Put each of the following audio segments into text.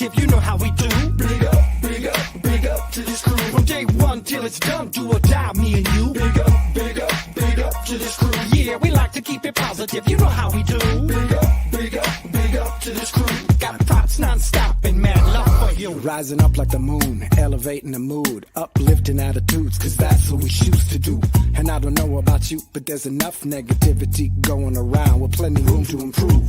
positive, you know how we do. Big up, big up, big up to this crew. From day one till it's done, do or die, me and you. Big up, big up, big up to this crew. Yeah, we like to keep it positive, you know how we do. Big up, big up, big up to this crew. Got props non-stop and mad love for you. Rising up like the moon, elevating the mood, uplifting attitudes, cause that's what we choose to do. And I don't know about you, but there's enough negativity going around with plenty room to improve.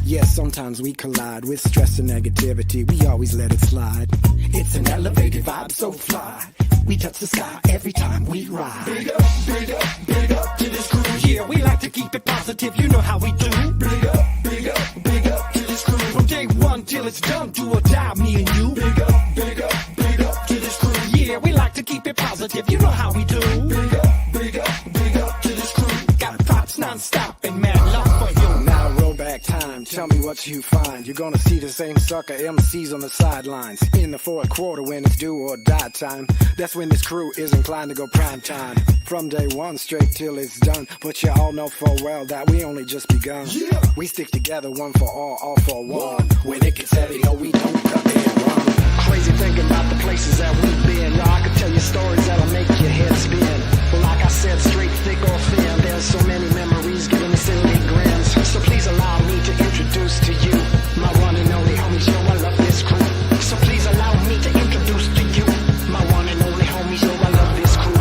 Yeah, sometimes we collide with stress and negativity. We always let it slide. It's an elevated vibe, so fly. We touch the sky every time we ride. Big up, big up, big up to this crew. Yeah, we like to keep it positive, you know how we do. Big up, big up, big up to this crew. From day one till it's done, do or die, me and you. Big up, big up, big up to this crew. Yeah, we like to keep it positive, you know how we do. Big up, big up, big up to this crew. Got props non-stop and mad love for you. Now roll back time, tell me what you find. You're gonna see the same sucker MCs on the sidelines. In the fourth quarter when it's do or die time. That's when this crew is inclined to go prime time. From day one straight till it's done. But you all know full well that we only just begun. Yeah. We stick together, one for all for one. When it gets heavy, no, we don't cut and run. Crazy thinking about the places that we've been. Yo, I could tell you stories that'll make your head spin. But like I said, straight, thick, or thin, there's so many memories giving me silly grins. So please allow me to introduce to you my one and only homies. Yo, I love this crew. So please allow me to introduce to you my one and only homies. Yo, I love this crew.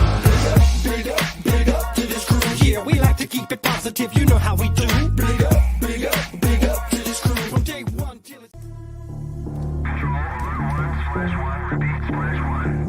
Big up, big up to this crew. Yeah, we like to keep it positive, you know how we do. Big up, big up, big up to this crew. From day one till it's... Splash one, repeat, splash one.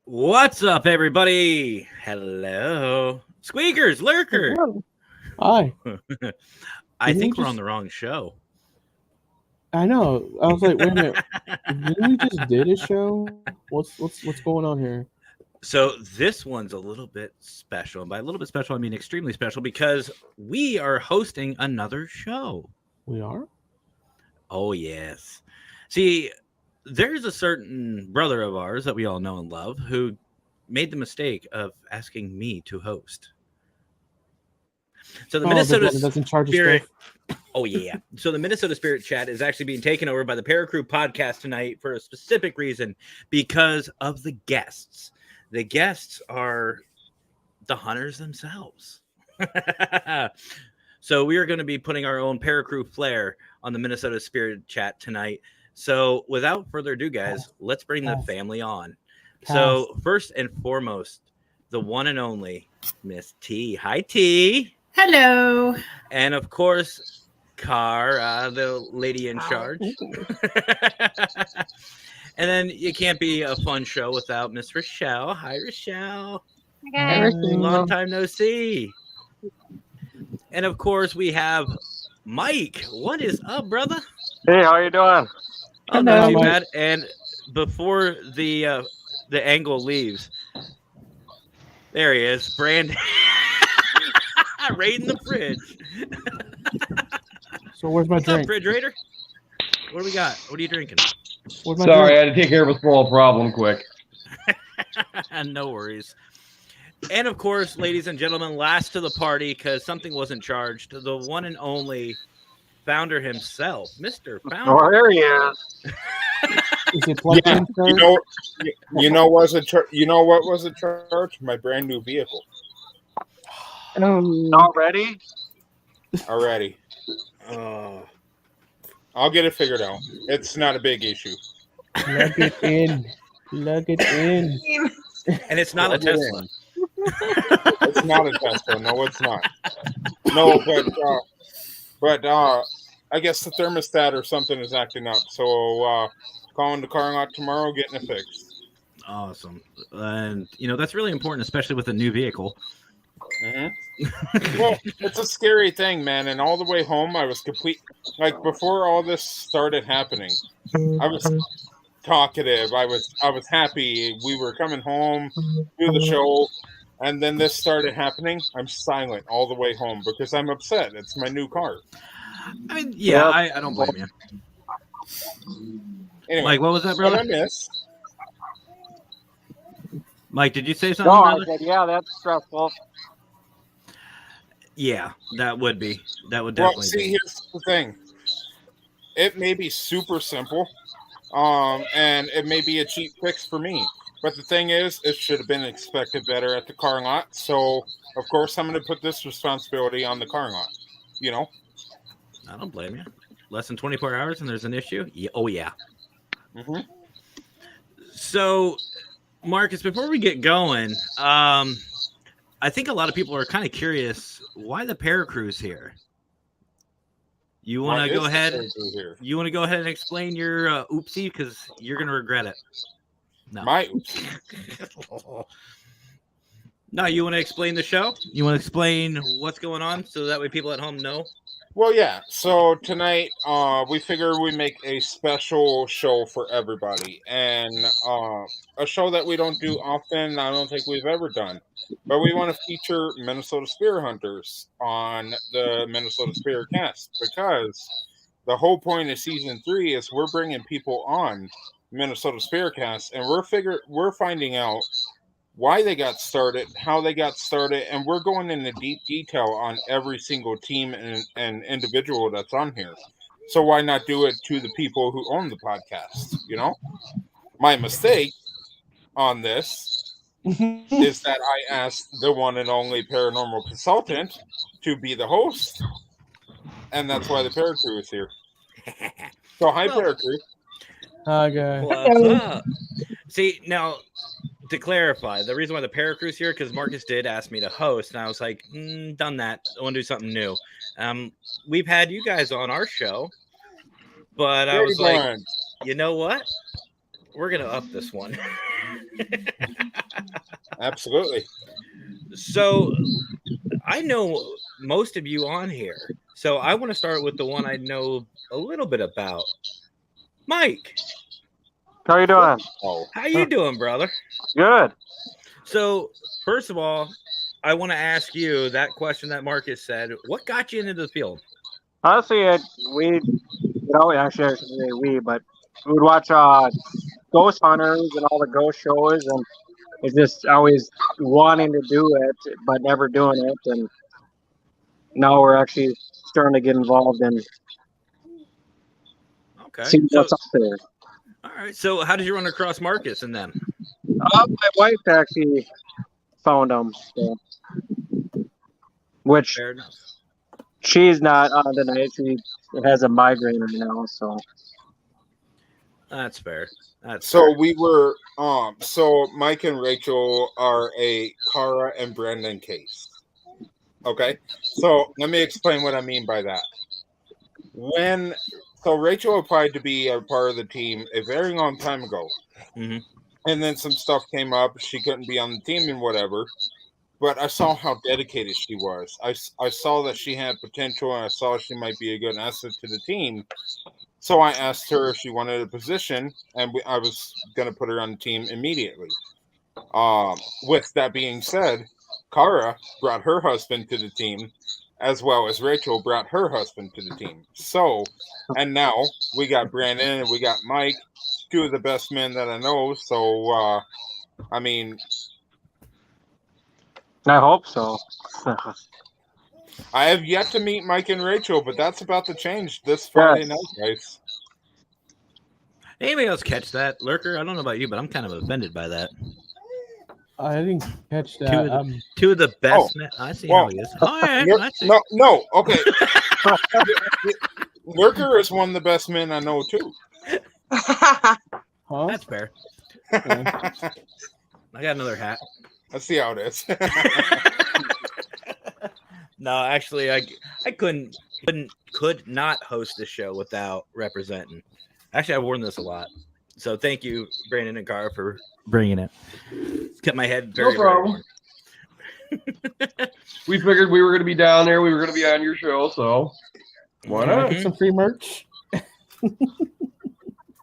What's up, everybody? Hello. Squeakers, lurkers. Hi. I think we're on the wrong show. I know. I was like, wait a minute. Didn't we just did a show? What's going on here? So this one's a little bit special. And by a little bit special, I mean extremely special because we are hosting another show. We are? Oh, yes. See, there's a certain brother of ours that we all know and love who made the mistake of asking me to host. So the Minnesota Spirit. Oh, yeah. So the Minnesota Spirit Chat is actually being taken over by the Paracrew podcast tonight for a specific reason, because of the guests. The guests are the hunters themselves. So we are going to be putting our own Paracrew flair on the Minnesota Spirit Chat tonight. So without further ado, guys, let's bring the family on. So first and foremost, the one and only Miss T. Hi, T. Hello. And of course, Car, the lady in charge. And then you can't be a fun show without Miss Rochelle. Hi, Rochelle. Hi. Long time no see. And of course, we have Mike. What is up, brother? Hey, how you doing? Oh, not too bad. And before the the angle leaves. There he is, Brandon. Right in the fridge. So where's my What's up, drink? refrigerator? What do we got? What are you drinking? Where's my Sorry, I drink? had to take care of a small problem quick. No worries. And of course, ladies and gentlemen, last to the party because something wasn't charged. The one and only founder himself, Mr. Founder. Oh, there he is. Is it plugged Yeah, in, sir? you know what was a charge? My brand new vehicle Already? already. I'll get it figured out. It's not a big issue. Plug it in. Plug it in. And it's not a Plug it Tesla. in. It's not a Tesla. No, it's not. No, but I guess the thermostat or something is acting up. So calling the car lot tomorrow, getting it fixed. Awesome. And, that's really important, especially with a new vehicle. Mm-hmm. Well, it's a scary thing, man. And all the way home, I was like before all this started happening, I was talkative. I was happy. We were coming home, do the show, and then this started happening. I'm silent all the way home because I'm upset. It's my new car. I mean, yeah, I don't blame you. Anyway, Mike, what was that, what I brother? miss. Mike, did you say something, No, I brother? said, yeah, that's stressful. Yeah, that would be. That would Well, definitely see, be. here's the thing. It may be super simple, and it may be a cheap fix for me. But the thing is, it should have been expected better at the car lot. So, of course, I'm going to put this responsibility on the car lot. I don't blame you. Less than 24 hours and there's an issue? Yeah. Oh, yeah. Mm-hmm. So, Marcus, before we get going, I think a lot of people are kind of curious why the Paracruise here. You want to go ahead? You want to go ahead and explain your oopsie because you're going to regret it. No. My No, you want to explain the show? You want to explain what's going on so that way people at home know? Well, yeah. So tonight, we figure we make a special show for everybody, and a show that we don't do often. I don't think we've ever done, but we want to feature Minnesota Spirit Hunters on the Minnesota SpiritCast because the whole point of season 3 is we're bringing people on Minnesota SpiritCast, and we're finding out why they got started, how they got started, and we're going into deep detail on every single team and individual that's on here. So why not do it to the people who own the podcast, My mistake on this is that I asked the one and only paranormal consultant to be the host, and that's why the Paracrew is here. So hi, Paracrew. Hi, guys. What's up? See, now, to clarify, the reason why the Paracruise here, because Marcus did ask me to host, and I was like, done that. I want to do something new. We've had you guys on our show, but I was like, you know what? We're going to up this one. Absolutely. So I know most of you on here, so I want to start with the one I know a little bit about. Mike. How you doing? How you doing, brother? Good. So, first of all, I want to ask you that question that Marcus said. What got you into the field? Honestly, actually, I shouldn't say we, but we would watch Ghost Hunters and all the ghost shows, and it's just always wanting to do it, but never doing it. And now we're actually starting to get involved and see what's up there. All right. So, how did you run across Marcus and them? My wife actually found them, so. Which Fair enough. she's not on tonight. She has a migraine right now, so. That's fair. So we were so Mike and Rachel are a Cara and Brandon case. Okay? So let me explain what I mean by that. So Rachel applied to be a part of the team a very long time ago. Mm-hmm. And then some stuff came up. She couldn't be on the team and whatever. But I saw how dedicated she was. I saw that she had potential, and I saw she might be a good asset to the team. So I asked her if she wanted a position, and I was going to put her on the team immediately. With that being said, Kara brought her husband to the team, as well as Rachel brought her husband to the team. So, and now we got Brandon and we got Mike, two of the best men that I know. So, I mean, I hope so. I have yet to meet Mike and Rachel, but that's about to change this Friday night, guys. Anybody else catch that? Lurker, I don't know about you, but I'm kind of offended by that. I didn't catch that. Two of the best men. I see how he is. All right, I see. No, okay. Lurker is one of the best men I know, too. Huh? That's fair. I got another hat. Let's see how it is. No, actually, I could not host this show without representing. Actually, I've worn this a lot. So thank you, Brandon and Cara, for bringing it. It's kept my head very, No problem. We figured we were going to be down there. We were going to be on your show, so why not? Get some free merch.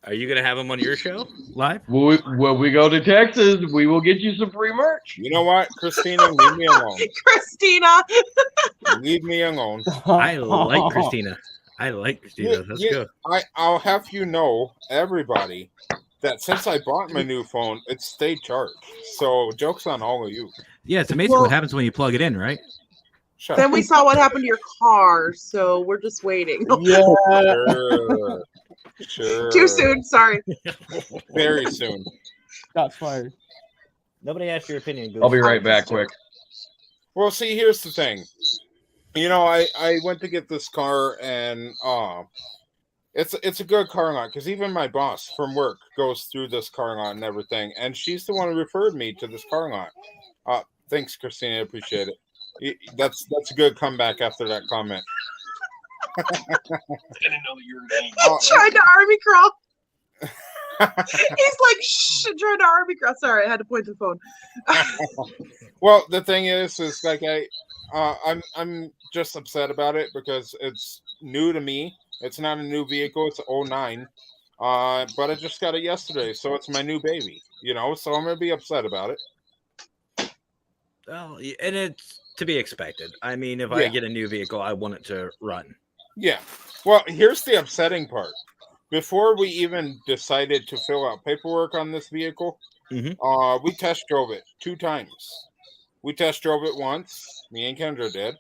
Are you going to have them on your show live? When we go to Texas, we will get you some free merch. You know what, Christina? Leave me alone. Christina. Leave me alone. I like Christina. Let's go. I'll have you know, everybody, that since I bought my new phone, it stayed charged. So joke's on all of you. Yeah, it's amazing what happens when you plug it in, right? Shut Then up. we saw what happened to your car, so we're just waiting. Yeah. Sure. Too soon. Sorry. Very soon. Shots fired. Nobody asked your opinion. Goose. I'll be right back quick. Well, see, here's the thing. You know, I went to get this car, and it's a good car lot, because even my boss from work goes through this car lot and everything, and she's the one who referred me to this car lot. Thanks, Christina. I appreciate it. That's a good comeback after that comment. I didn't know that you were any. He's trying to army crawl. He's like, shh, trying to army crawl. Sorry, I had to point to the phone. Well, the thing is like I'm just upset about it because it's new to me. It's not a new vehicle. It's a 09. But I just got it yesterday, so it's my new baby. You know, so I'm gonna be upset about it. Well, and it's to be expected. I mean, if I get a new vehicle, I want it to run. Yeah. Well, here's the upsetting part. Before we even decided to fill out paperwork on this vehicle, we test drove it 2 times. We test drove it once, me and Kendra did,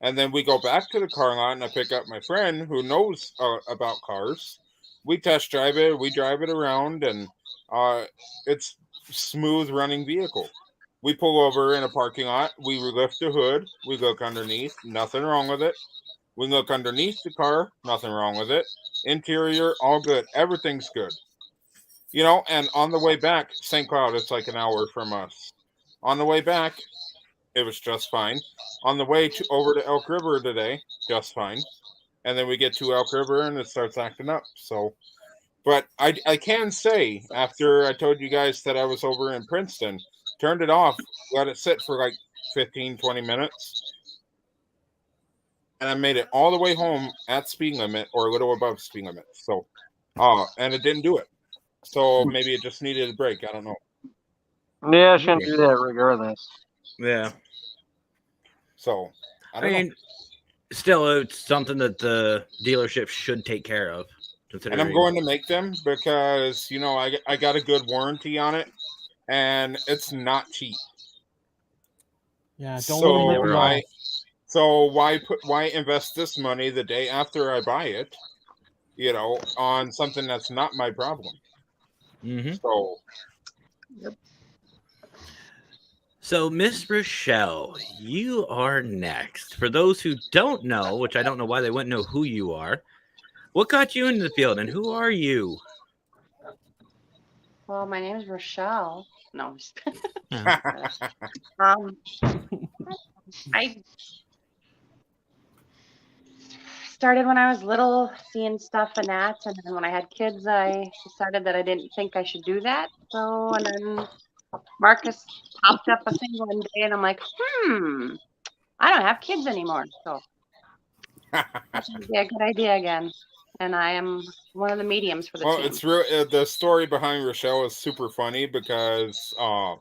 and then we go back to the car lot and I pick up my friend who knows about cars. We test drive it, we drive it around, and it's smooth running vehicle. We pull over in a parking lot, we lift the hood, we look underneath, nothing wrong with it. We look underneath the car, nothing wrong with it. Interior, all good. Everything's good. You know, and on the way back, St. Cloud, it's like an hour from us. On the way back, it was just fine. On the way over to Elk River today, just fine. And then we get to Elk River and it starts acting up. So, but I can say, after I told you guys that I was over in Princeton, turned it off, let it sit for like 15, 20 minutes. And I made it all the way home at speed limit or a little above speed limit. So, and it didn't do it. So maybe it just needed a break. I don't know. Yeah, I shouldn't do that regardless. Yeah. So, I mean, still, it's something that the dealership should take care of. And I'm going to make them because, you know, I got a good warranty on it and it's not cheap. Yeah, don't let them rip So why invest this money the day after I buy it, you know, on something that's not my problem? So, So, Miss Rochelle, you are next. For those who don't know, which I don't know why they wouldn't know who you are, what got you into the field and who are you? Well, my name is Rochelle. No, I started when I was little, seeing stuff and that, and then when I had kids, I decided that I didn't think I should do that. So, and then Marcus popped up a thing one day, and I'm like, I don't have kids anymore. So that would be a good idea again. and I am one of the mediums for the Well, team. it's real. The story behind Rochelle is super funny because I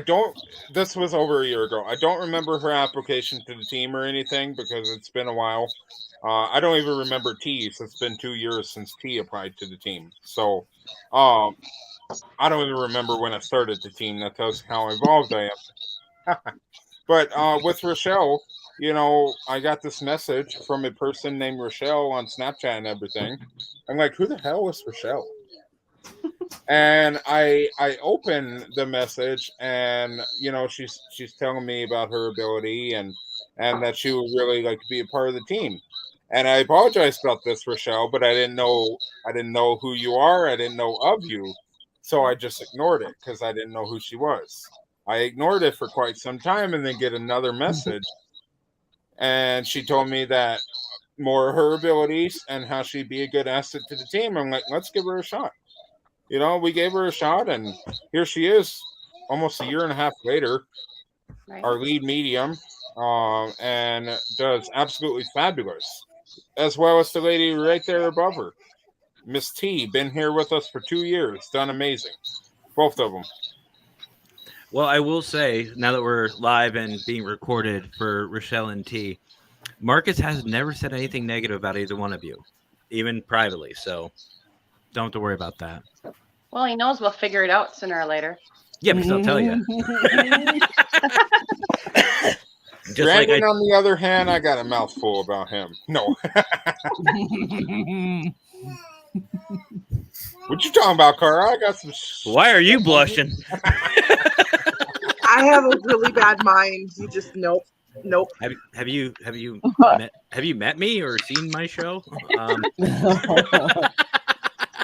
don't. This was over a year ago. I don't remember her application to the team or anything because it's been a while. I don't even remember T. So it's been 2 years since T applied to the team. So, I don't even remember when I started the team. That tells you how involved I am. But with Rochelle, I got this message from a person named Rochelle on Snapchat and everything. I'm like, who the hell is Rochelle? And I open the message, and she's telling me about her ability and that she would really like to be a part of the team. And I apologize about this, Rochelle, but I didn't know who you are. I didn't know of you, so I just ignored it because I didn't know who she was. I ignored it for quite some time, and then get another message, and she told me that more of her abilities and how she'd be a good asset to the team. I'm like, let's give her a shot. We gave her a shot, and here she is, almost a year and a half later, Right. our lead medium, and does absolutely fabulous, as well as the lady right there above her, Miss T, been here with us for 2 years, done amazing, both of them. Well, I will say, now that we're live and being recorded for Rochelle and T, Marcus has never said anything negative about either one of you, even privately. So don't have to worry about that. Well, he knows we'll figure it out sooner or later. Yeah, because I'll tell you. Brandon, on the other hand, I got a mouthful about him. No. What you talking about, Cara? I got some. Why are you blushing? I have a really bad mind. You just nope. Have you met me or seen my show?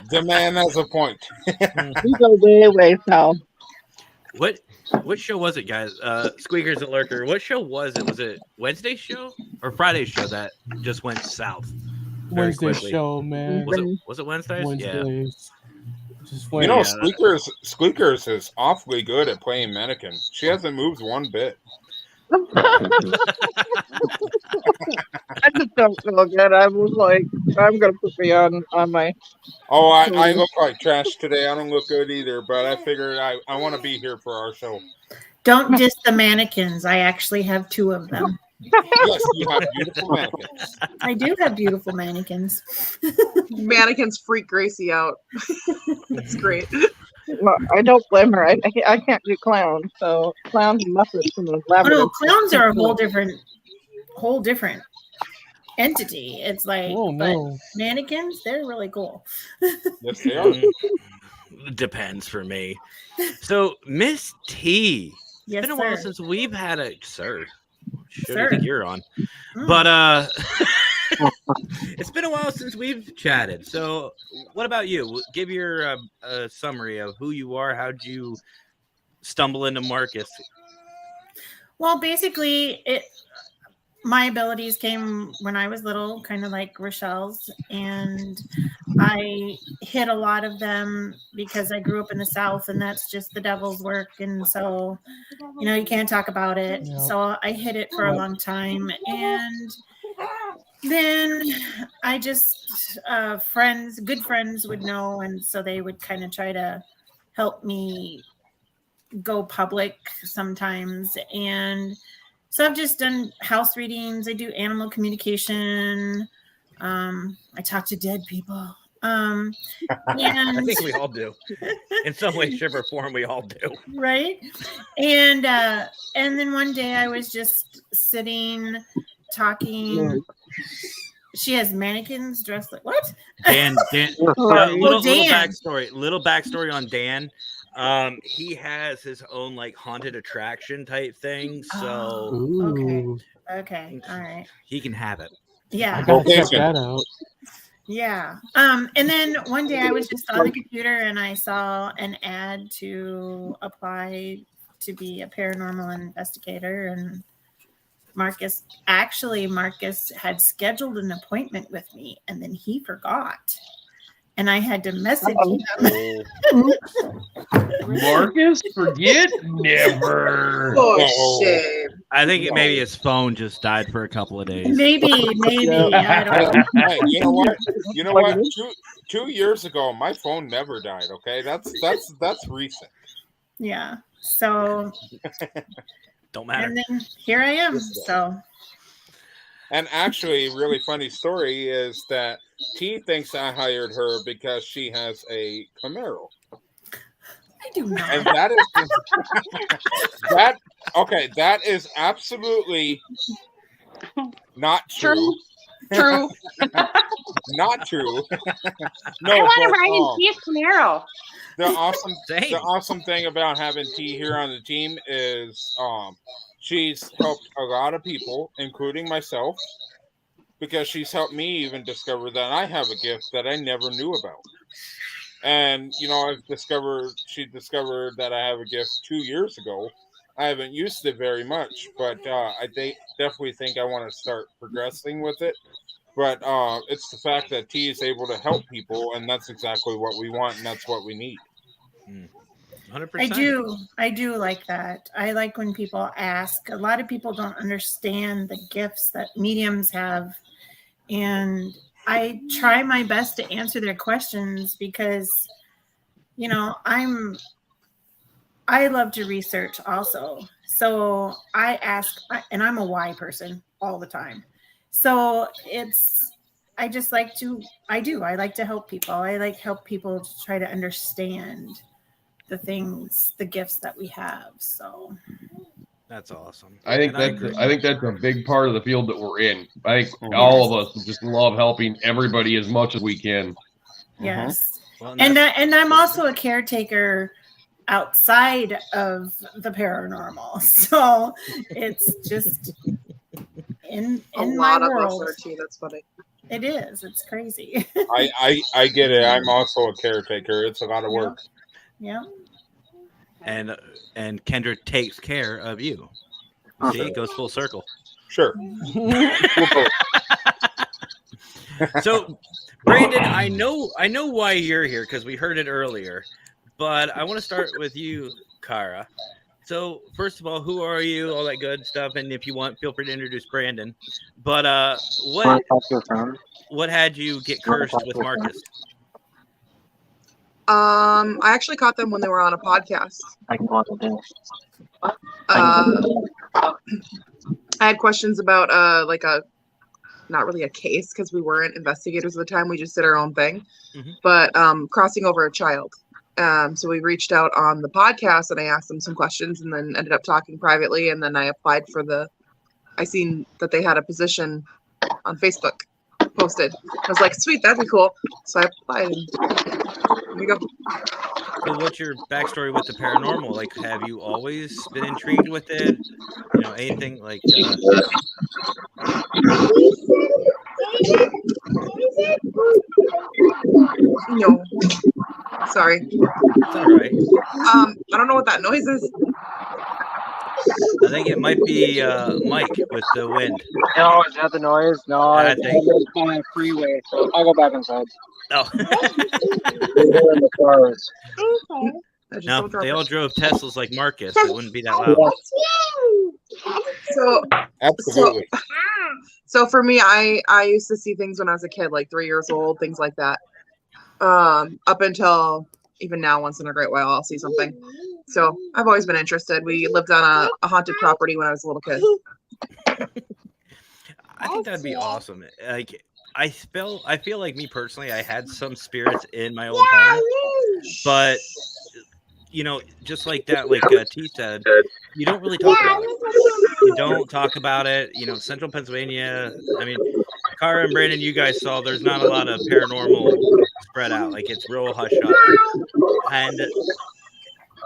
The man has a point. We go way south. What show was it, guys? Squeakers and Lurker. What show was it? Was it Wednesday's show or Friday's show that just went south? Wednesday's show, man. Was it Wednesday's? Wednesdays. Yeah. Squeakers is awfully good at playing mannequin. She hasn't moved one bit. I just don't feel good. I was like, I'm gonna put me on my. Oh, I look like trash today. I don't look good either, but I figured I want to be here for our show. Don't diss the mannequins. I actually have 2 of them. Yes, you have beautiful mannequins. I do have beautiful mannequins. Mannequins freak Gracie out. It's great. Well, I don't blame her. I can't do clowns, so clowns and Muppets and the Oh no, clowns are a whole different entity. It's like, but mannequins, they're really cool. Yes, they are. Depends for me. So, Miss T, it's Yes, been a while sir. since we've had a sir. Should Sir. think you're on, but it's been a while since we've chatted. So, what about you? Give your summary of who you are. How'd you stumble into Marcus? Well, basically, my abilities came when I was little, kind of like Rochelle's, and I hit a lot of them because I grew up in the South, and that's just the devil's work. And so, you can't talk about it. Yep. So I hid it for a long time, and then I just good friends would know, and so they would kind of try to help me go public sometimes. And so I've just done house readings. I do animal communication. I talk to dead people. And I think we all do. In some way, shape, or form, we all do. Right. And then one day I was just sitting talking. She has mannequins dressed like what? Dan, Dan. little backstory on Dan. He has his own like haunted attraction type thing, so Okay. All right. he can have it. Yeah. I gotta check that out. Yeah. And then one day I was just on the computer and I saw an ad to apply to be a paranormal investigator, and Marcus had scheduled an appointment with me, and then he forgot. And I had to message him. Marcus, forget never. Oh, shame. I think maybe his phone just died for a couple of days. Maybe. I don't know. Hey, you know what? You know what? 2 years ago, my phone never died. Okay, that's recent. Yeah. So Don't matter. And then here I am. So. And actually, really funny story is that T thinks I hired her because she has a Camaro. I do not. And that is that is absolutely not true. True. Not true. No, I want to ride in T's Camaro. The awesome thing about having T here on the team is she's helped a lot of people, including myself, because she's helped me even discover that I have a gift that I never knew about. And, you know, she discovered that I have a gift 2 years ago. I haven't used it very much, but I definitely think I want to start progressing with it. But it's the fact that T is able to help people, and that's exactly what we want, and that's what we need. 100%. I do like that. I like when people ask. A lot of people don't understand the gifts that mediums have, and I try my best to answer their questions because, you know, I love to research also. So I ask, and I'm a why person all the time. So I like to help people. I like help people to try to understand the things, the gifts that we have. So that's awesome. I think that's a big part of the field that we're in. I think all of us just love helping everybody as much as we can. Yes. Well, and I'm also a caretaker outside of the paranormal. So it's just in a my lot of world. us are too. That's funny. It is. It's crazy. I get it. I'm also a caretaker. It's a lot of work. Yeah. And Kendra takes care of you. See, it goes full circle. Sure. So, Brandon, I know why you're here because we heard it earlier, but I want to start with you, Kara. So, first of all, who are you? All that good stuff, and if you want, feel free to introduce Brandon. But what had you get cursed with Marcus? I actually caught them when they were on a podcast. I had questions about not really a case because we weren't investigators at the time. We just did our own thing, but crossing over a child. So we reached out on the podcast and I asked them some questions and then ended up talking privately. And then I applied I seen that they had a position on Facebook posted. I was like, sweet, that'd be cool. So I applied and here we go. So what's your backstory with the paranormal? Like, have you always been intrigued with it? You know, anything like No. Sorry. It's all right. I don't know what that noise is. I think it might be Mike with the wind. No, is that the noise? No, I I'm think. on a freeway, so I'll go back inside. Oh. They're in the cars. No, they all drove Teslas like Marcus. It wouldn't be that loud. So absolutely. So for me, I used to see things when I was a kid, like 3 years old, things like that. Up until even now, once in a great while, I'll see something. So I've always been interested. We lived on a haunted property when I was a little kid. I think that'd be awesome. Like, I feel like me personally, I had some spirits in my old home, but you know, just like that, like T said, you don't really talk about it. You don't talk about it. You know, Central Pennsylvania. I mean, Kara and Brandon, you guys saw there's not a lot of paranormal spread out. Like, it's real hush up,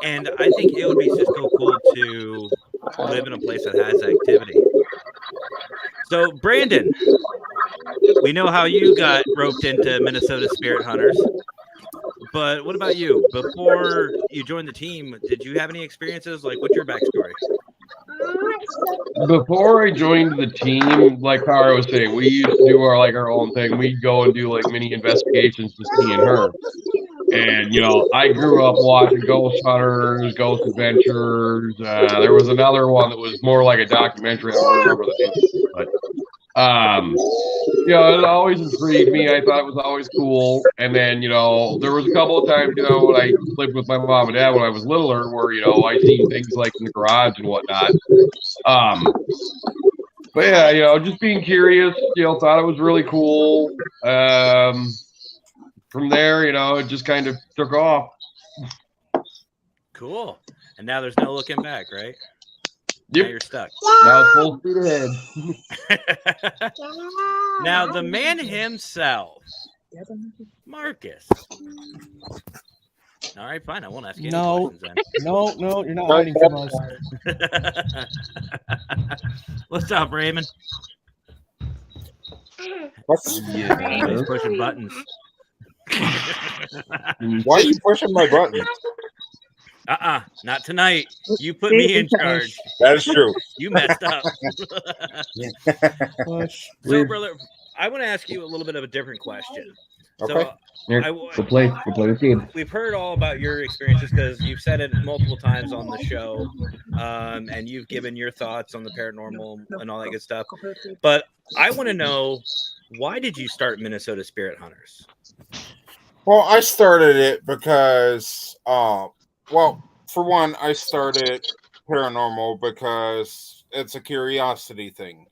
and I think it would be just so cool to live in a place that has activity. So, Brandon, we know how you got roped into Minnesota Spirit Hunters, but what about you? Before you joined the team, did you have any experiences? Like, what's your backstory? Before I joined the team, like Kara was saying, we used to do our own thing. We'd go and do like mini investigations, just me and her. And, I grew up watching Ghost Hunters, Ghost Adventures. There was another one that was more like a documentary. I don't remember the name, but it always intrigued me. I thought it was always cool. And then, there was a couple of times, when I lived with my mom and dad when I was littler, where, I seen things like in the garage and whatnot. But yeah, just being curious, thought it was really cool. From there, it just kind of took off. Cool. And now there's no looking back, right? Yep. Now you're stuck. Now it's full speed ahead. Now the man himself, Marcus. All right, fine. I won't ask you any questions then. No, you're not hiding from us. What's up, Raymond? He's pushing buttons. Why are you pushing my buttons? Not tonight. You put me in charge. That is true. You messed up. So, brother, I want to ask you a little bit of a different question. Okay. We'll play the game. We've heard all about your experiences because you've said it multiple times on the show, and you've given your thoughts on the paranormal and all that good stuff. But I want to know, why did you start Minnesota Spirit Hunters? Well, I started it because, for one, I started paranormal because it's a curiosity thing.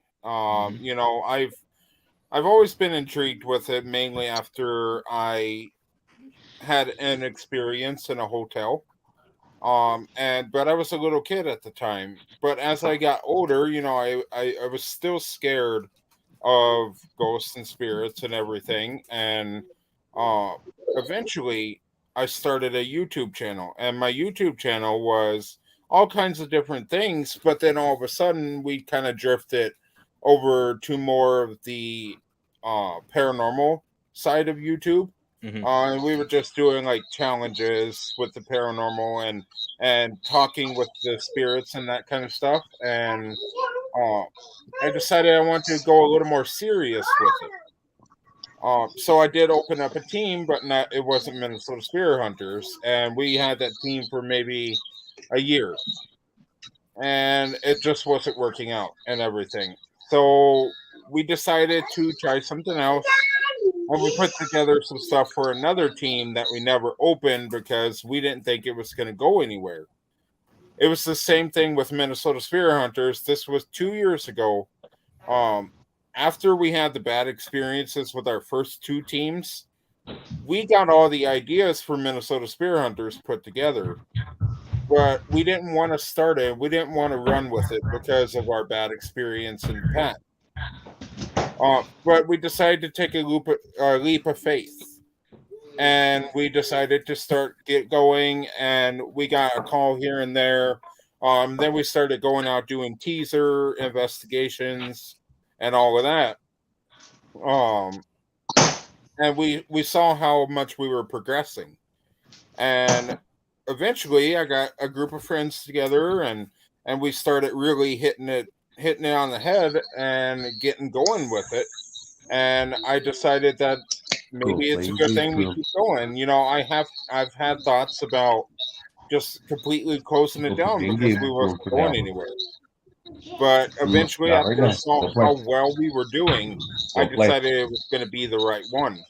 I've always been intrigued with it, mainly after I had an experience in a hotel. But I was a little kid at the time. But as I got older, I was still scared of ghosts and spirits and everything. And eventually I started a YouTube channel, and my YouTube channel was all kinds of different things. But then all of a sudden we kind of drifted over to more of the paranormal side of YouTube. And we were just doing like challenges with the paranormal and talking with the spirits and that kind of stuff. And I decided I wanted to go a little more serious with it. So I did open up a team, but it wasn't Minnesota Spirit Hunters. And we had that team for maybe a year. And it just wasn't working out and everything. So we decided to try something else. And we put together some stuff for another team that we never opened because we didn't think it was going to go anywhere. It was the same thing with Minnesota Spirit Hunters. This was 2 years ago. After we had the bad experiences with our first two teams, we got all the ideas for Minnesota Spirit Hunters put together. But we didn't want to start it. We didn't want to run with it because of our bad experience in the past. But we decided to take a leap of faith. And we decided to get going. And we got a call here and there. Then we started going out doing teaser investigations and all of that. And we saw how much we were progressing. And eventually I got a group of friends together and we started really hitting it on the head and getting going with it. And I decided that maybe it's a good thing we keep going. I've had thoughts about just completely closing it down because we wasn't going anywhere. But eventually, after I saw how well we were doing, I decided it was going to be the right one.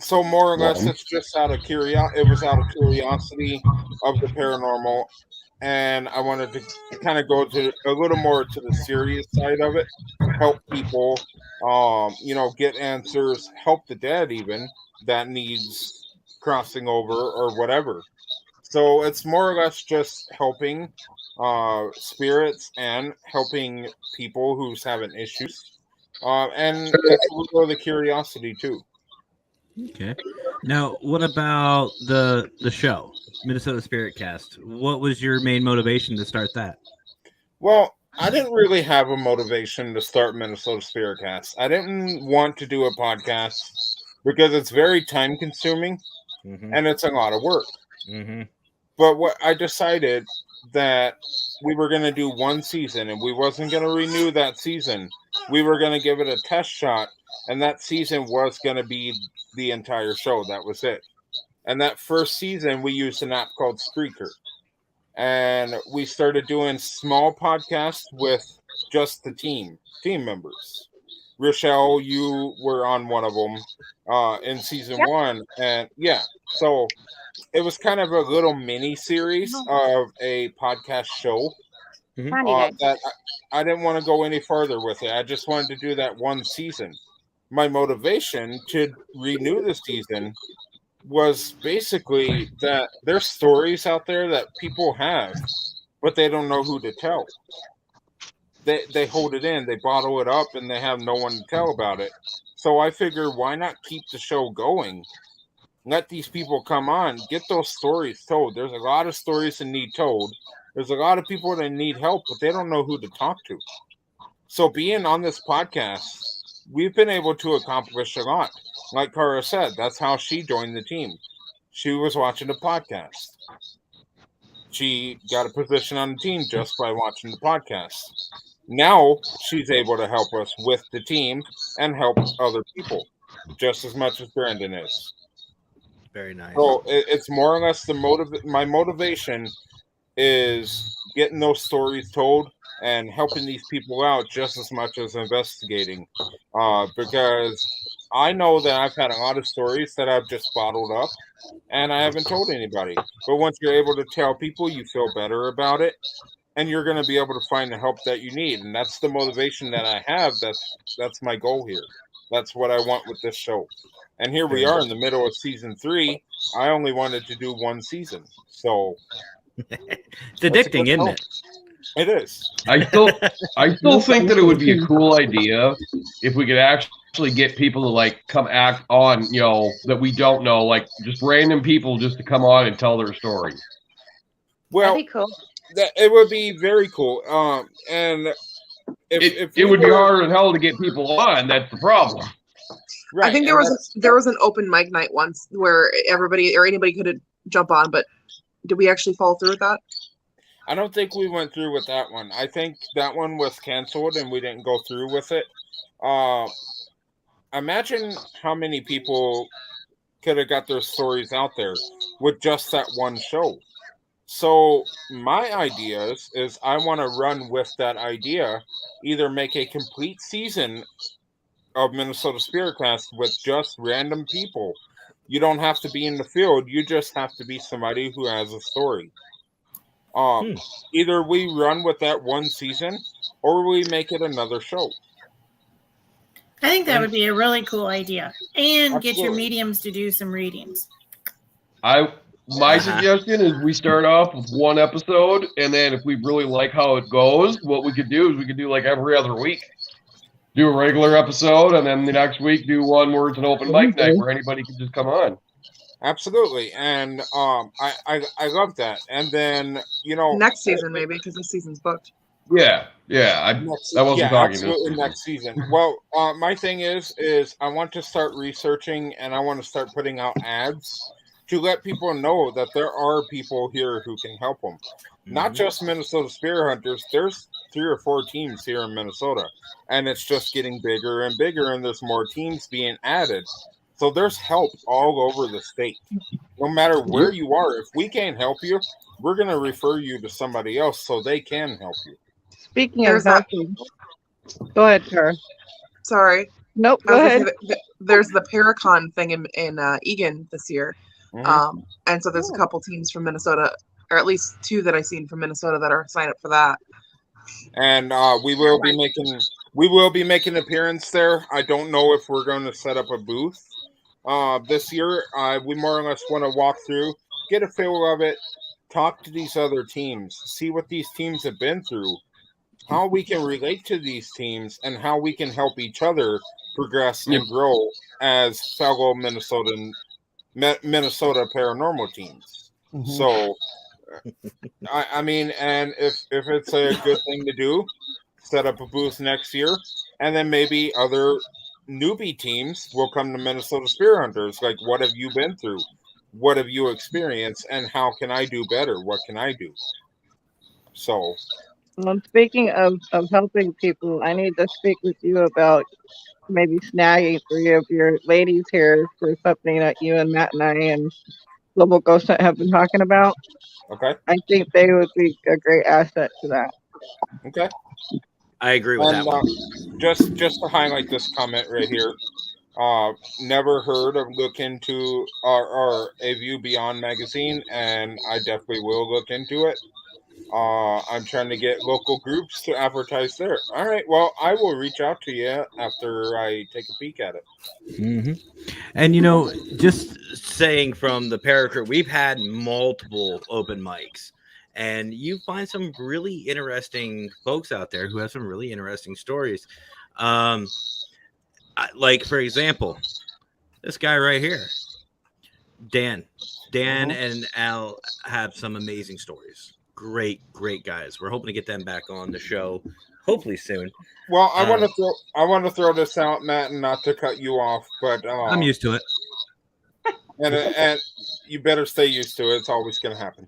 So more or less, it's just out of curiosity. It was out of curiosity of the paranormal, and I wanted to kind of go to a little more to the serious side of it, help people, get answers, help the dead even that needs crossing over or whatever. So it's more or less just helping spirits and helping people who's having issues, and it's a little of the curiosity too. Okay. Now, what about the show, Minnesota SpiritCast? What was your main motivation to start that? Well, I didn't really have a motivation to start Minnesota SpiritCast. I didn't want to do a podcast because it's very time-consuming and it's a lot of work. But what I decided that we were going to do one season and we wasn't going to renew that season. We were going to give it a test shot and that season was going to be the entire show. That was it. And that first season, we used an app called Spreaker. And we started doing small podcasts with just the team members. Rochelle, you were on one of them in season 1. And yeah, so it was kind of a little mini series of a podcast show. That I didn't want to go any further with it. I just wanted to do that one season. My motivation to renew the season was basically that there's stories out there that people have, but they don't know who to tell. They hold it in, they bottle it up, and they have no one to tell about it. So I figure, why not keep the show going? Let these people come on, get those stories told. There's a lot of stories that need told. There's a lot of people that need help, but they don't know who to talk to. So being on this podcast, we've been able to accomplish a lot. Like Cara said, that's how she joined the team. She was watching the podcast. She got a position on the team just by watching the podcast. Now she's able to help us with the team and help other people just as much as Brandon is. Very nice. So it's more or less my motivation is getting those stories told and helping these people out just as much as investigating. Because I know that I've had a lot of stories that I've just bottled up and I haven't told anybody. But once you're able to tell people, you feel better about it, and you're going to be able to find the help that you need. And that's the motivation that I have. That's my goal here. That's what I want with this show. And here we are in the middle of season 3. I only wanted to do one season. So it's addicting, isn't it? It is. I still think that it would be a cool idea if we could actually get people to like come act on, that we don't know, like just random people just to come on and tell their story. Well, that'd be cool. It would be very cool. And if it would be harder than hell to get people on. That's the problem. Right. I think there was an open mic night once where everybody or anybody could jump on, but did we actually follow through with that? I don't think we went through with that one. I think that one was canceled and we didn't go through with it. Imagine how many people could have got their stories out there with just that one show. So my idea is I want to run with that idea, either make a complete season of Minnesota SpiritCast with just random people. You don't have to be in the field. You just have to be somebody who has a story. Either we run with that one season or we make it another show. I think that would be a really cool idea. And Absolutely. Get your mediums to do some readings. My suggestion is we start off with one episode, and then if we really like how it goes, what we could do is we could do like every other week. Do a regular episode, and then the next week do one where it's an open mic night where anybody can just come on. Absolutely. And I love that. And then, next season maybe, because this season's booked. Yeah. I wasn't talking absolutely next season. Well, my thing is I want to start researching and I want to start putting out ads to let people know that there are people here who can help them. Not just Minnesota Spirit Hunters. There's 3 or 4 teams here in Minnesota, and it's just getting bigger and bigger, and there's more teams being added. So there's help all over the state. No matter where you are, if we can't help you, we're going to refer you to somebody else so they can help you. Speaking of helping, go ahead, Tara. Sorry. Nope, go ahead. There's the Paracon thing in Egan this year. And so there's a couple teams from Minnesota, or at least 2 that I've seen from Minnesota that are signed up for that. And we will be making an appearance there. I don't know if we're going to set up a booth this year. We more or less want to walk through, get a feel of it, talk to these other teams, see what these teams have been through, how we can relate to these teams, and how we can help each other progress and grow as fellow Minnesota paranormal teams. So, I mean, and if it's a good thing to do, set up a booth next year, and then maybe other newbie teams will come to Minnesota Spirit Hunters. Like, what have you been through? What have you experienced? And how can I do better? What can I do? So, Well, speaking of helping people, I need to speak with you about maybe snagging 3 of your ladies here for something that you and Matt and I and Global Ghost Hunt have been talking about. Okay. I think they would be a great asset to that. Okay. I agree with that And one. just to highlight this comment right here, never heard of look into or A View Beyond magazine, and I definitely will look into it. I'm trying to get local groups to advertise there. All right, well, I will reach out to you after I take a peek at it. Mm-hmm. And just saying from the Paracrew, we've had multiple open mics, and you find some really interesting folks out there who have some really interesting stories. Like for example, this guy right here, Dan. Dan and Al have some amazing stories. Great guys. We're hoping to get them back on the show, hopefully soon. Well, I want to throw this out, Matt, and not to cut you off, but I'm used to it. And you better stay used to it. It's always going to happen.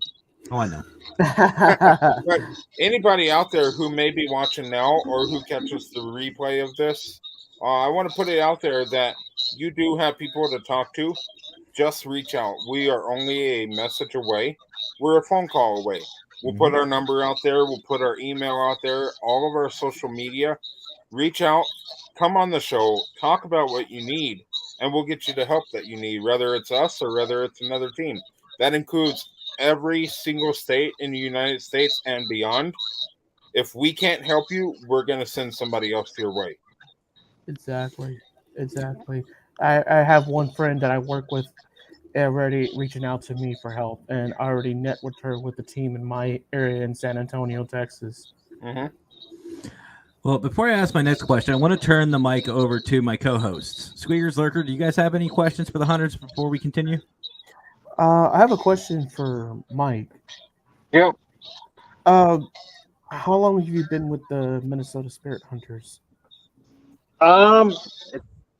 Oh, I know. But anybody out there who may be watching now or who catches the replay of this, I want to put it out there that you do have people to talk to. Just reach out. We are only a message away. We're a phone call away. We'll put our number out there. We'll put our email out there. All of our social media. Reach out. Come on the show. Talk about what you need. And we'll get you the help that you need, whether it's us or whether it's another team. That includes every single state in the United States and beyond. If we can't help you, we're going to send somebody else your way. Exactly. I have one friend that I work with already reaching out to me for help, and I already networked her with the team in my area in San Antonio, Texas. Mm-hmm. Well, before I ask my next question, I want to turn the mic over to my co-hosts. Squeakers, Lurker, do you guys have any questions for the hunters before we continue? I have a question for Mike. Yep. How long have you been with the Minnesota Spirit Hunters?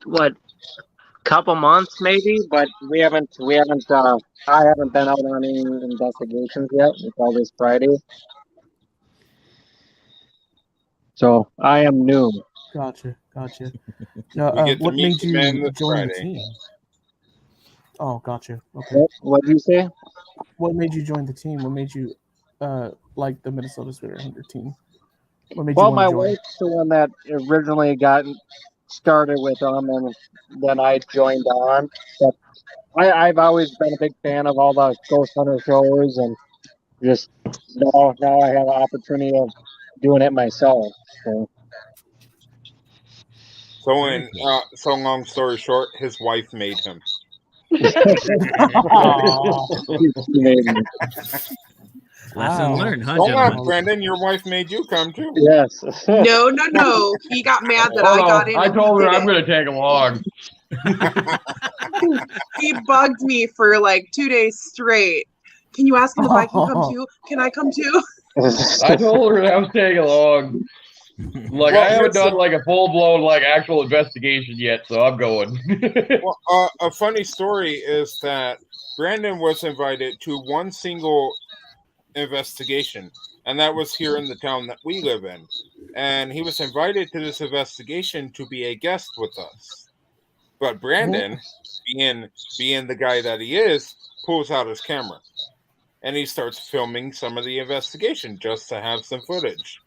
What, couple months maybe, but I haven't been out on any investigations yet until this Friday. So I am new. Gotcha. What made you join the team? Oh, gotcha. Okay. What did you say? What made you join the team? What made you like the Minnesota Spirit Hunter team? What made Well, you my want to join? wife's the one that originally got started with them, and then I joined on. But I've always been a big fan of all the ghost hunter shows, and just now I have an opportunity of doing it myself. So long story short, his wife made him. Lesson learned, huh, Hold gentlemen? on, Brandon, your wife made you come too. Yes. No. He got mad that I got in. I and told he her did I'm it. going to tag along. He bugged me for like 2 days straight. Can you ask him if I can come too? Can I come too? I told her I was tagging along. Like, I haven't done like a full blown like actual investigation yet, so I'm going. Well, a funny story is that Brandon was invited to one single investigation, and that was here in the town that we live in. And he was invited to this investigation to be a guest with us. But Brandon, being the guy that he is, pulls out his camera and he starts filming some of the investigation just to have some footage.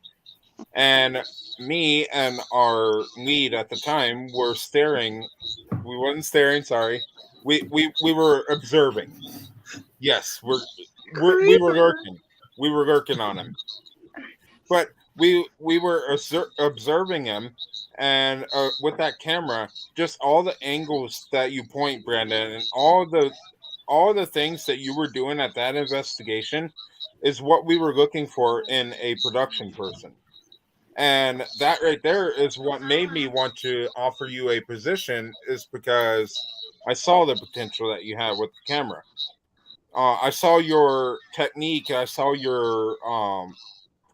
And me and our lead at the time were staring. We wasn't staring, sorry. We were observing. Yes, we were lurking. We were lurking on him. But we were observing him, and with that camera, just all the angles that you point, Brandon, and all the things that you were doing at that investigation is what we were looking for in a production person. And that right there is what made me want to offer you a position, is because I saw the potential that you had with the camera. I saw your technique. I saw your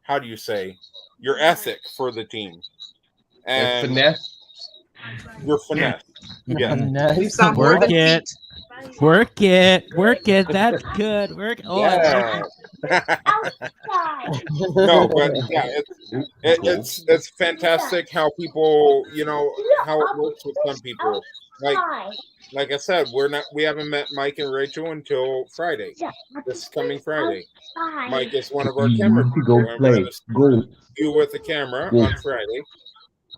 how do you say, your ethic for the team. And finesse. Your finesse. Yeah. Finesse. Sound more Work than it. feet. Work it. Work it. That's good. Work. Oh, I like Yeah. it. No, but yeah, it's fantastic how people, how it works with some people. Like I said, we haven't met Mike and Rachel until Friday. This coming Friday. Mike is one of our camera people, and we're gonna see you with the camera on Friday,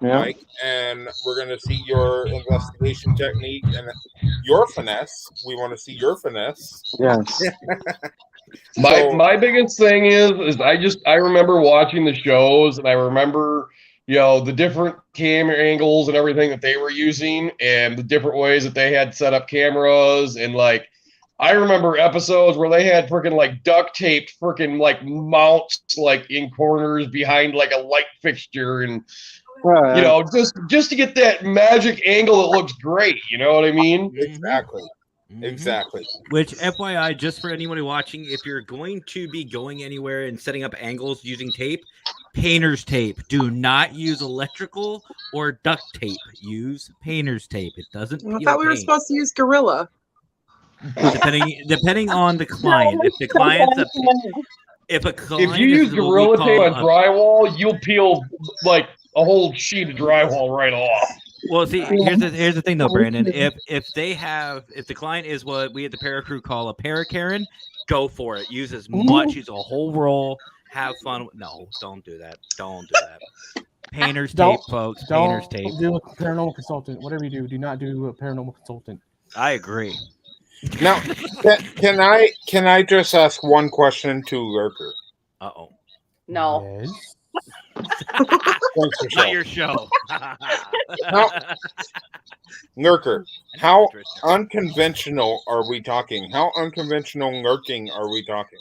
Mike, and we're gonna see your investigation technique and your finesse. We want to see your finesse. Yes. My biggest thing is I remember watching the shows, and I remember the different camera angles and everything that they were using, and the different ways that they had set up cameras, and like I remember episodes where they had freaking like duct taped freaking like mounts like in corners behind like a light fixture, and just to get that magic angle that looks great. You know what I mean? Exactly. Exactly. Which, FYI, just for anybody watching, if you're going to be going anywhere and setting up angles using tape, painter's tape. Do not use electrical or duct tape. Use painter's tape. It doesn't. I thought we were supposed to use Gorilla. Depending on the client. If the client's if you use Gorilla tape on drywall, you'll peel like a whole sheet of drywall right off. Well, see, here's the thing though, Brandon. If the client is what we at the Paracrew call a Paracaren, go for it. Use as much, use a whole roll. Have fun. No, don't do that. Don't do that. Painter's tape, folks. Painter's tape. Don't do a paranormal consultant. Whatever you do not do a paranormal consultant. I agree. Now, can I just ask one question to Lurker? Uh-oh. No. Yes. Thanks, Not your show. Lurker, how unconventional are we talking? How unconventional lurking are we talking?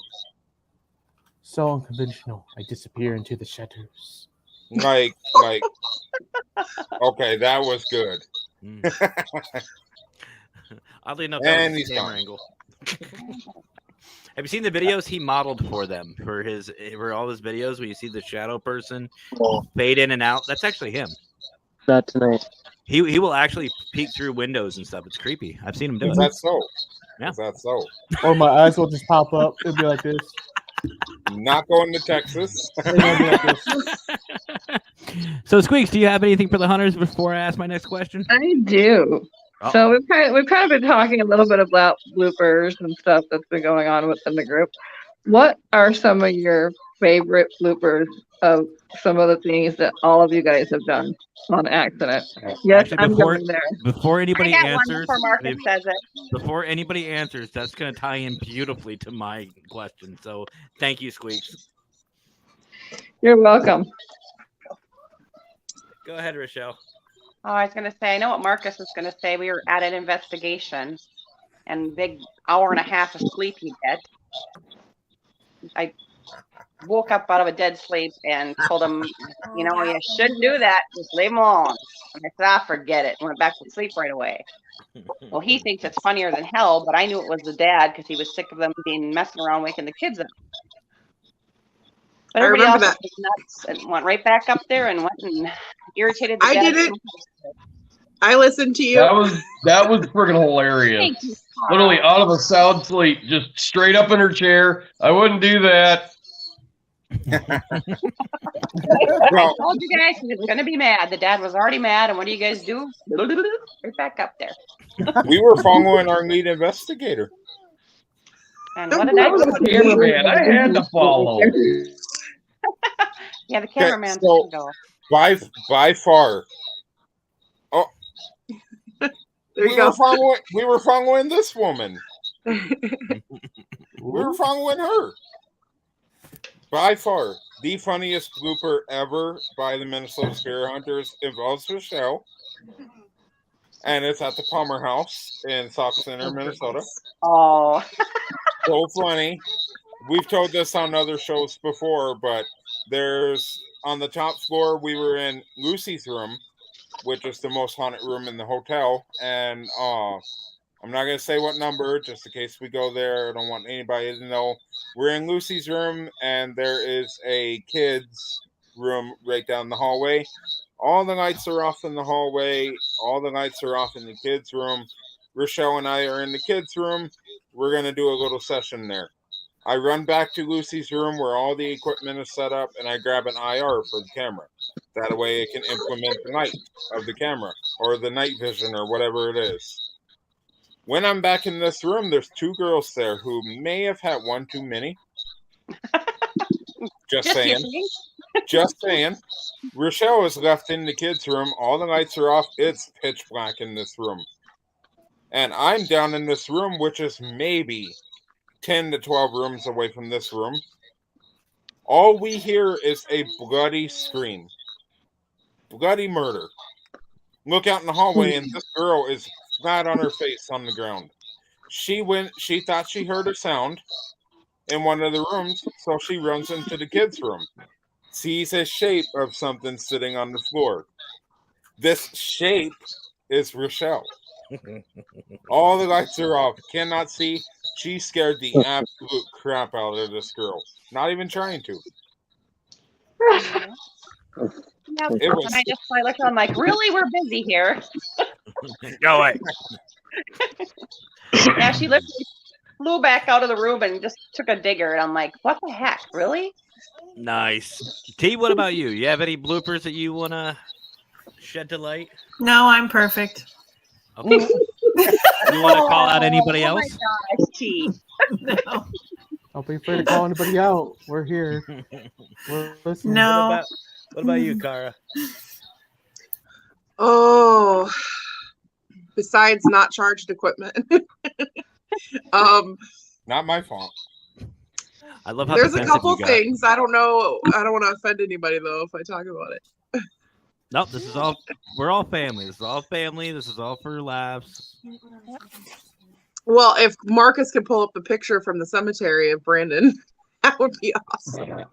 So unconventional. I disappear into the shadows. Like, okay, that was good. Oddly enough, and that was the camera angle. Have you seen the videos he modeled for them for all his videos where you see the shadow person fade in and out? That's actually him. Not tonight. He will actually peek through windows and stuff. It's creepy. I've seen him do it. Is that so? Yeah. Is that so? Or my eyes will just pop up. It'll be like this. Not going to Texas. So, Squeaks, do you have anything for the hunters before I ask my next question? I do. Uh-oh. So we've kind of been talking a little bit about bloopers and stuff that's been going on within the group. What are some of your favorite bloopers of some of the things that all of you guys have done on accident? Yes, Actually, I'm going there. Before anybody I got one answers, before Marcus says it. before anybody answers, that's going to tie in beautifully to my question. So, thank you, Squeaks. You're welcome. Go ahead, Rochelle. Oh, I was going to say, I know what Marcus was going to say. We were at an investigation, and big hour and a half of sleep you get. I woke up out of a dead sleep and told him, you shouldn't do that. Just leave him alone. And I said, forget it. Went back to sleep right away. Well, he thinks it's funnier than hell, but I knew it was the dad because he was sick of them messing around waking the kids up. But everybody else was nuts and went right back up there and went and irritated the dad. I did it. I listened to you. That was freaking hilarious. Literally out of a sound sleep, just straight up in her chair. I wouldn't do that. I told you guys he was going to be mad. The dad was already mad, and what do you guys do? Right back up there. We were following our lead investigator. And what did I do? The cameraman. I had to follow. Yeah, the cameraman. So by far. Oh, there you go. We were following this woman. We were following her. By far, the funniest blooper ever by the Minnesota Spirit Hunters involves Rochelle. And it's at the Palmer House in Sauk Center, Minnesota. Oh. So funny. We've told this on other shows before, but there's on the top floor, we were in Lucy's room, which is the most haunted room in the hotel. And I'm not going to say what number, just in case we go there. I don't want anybody to know. We're in Lucy's room, and there is a kid's room right down the hallway. All the lights are off in the hallway. All the lights are off in the kids' room. Rochelle and I are in the kids' room. We're going to do a little session there. I run back to Lucy's room where all the equipment is set up, and I grab an IR for the camera. That way it can implement the light of the camera or the night vision or whatever it is. When I'm back in this room, there's 2 girls there who may have had one too many. Just saying. kidding. Just saying. Rochelle is left in the kids' room. All the lights are off. It's pitch black in this room. And I'm down in this room, which is maybe 10 to 12 rooms away from this room. All we hear is a bloody scream. Bloody murder. Look out in the hallway, and this girl is flat on her face on the ground. She thought she heard a sound in one of the rooms, so she runs into the kids' room. Sees a shape of something sitting on the floor. This shape is Rochelle. All the lights are off. Cannot see. She scared the absolute crap out of this girl. Not even trying to. It was- And I just look, I'm like, really? We're busy here. Go away. Yeah, she literally flew back out of the room and just took a digger. And I'm like, what the heck? Really? Nice. T, what about you? You have any bloopers that you want to shed to light? No, I'm perfect. Okay. You want to call out anybody Oh my else? gosh, T. No. Don't be afraid to call anybody out. We're here. We're listening. No. What about you, Kara? Oh, besides not charged equipment. Not my fault. I love how There's a defensive couple you got. things. I don't know. I don't want to offend anybody though if I talk about it. Nope, this is all. We're all family. This is all family. This is all for laughs. Well, if Marcus could pull up the picture from the cemetery of Brandon, that would be awesome.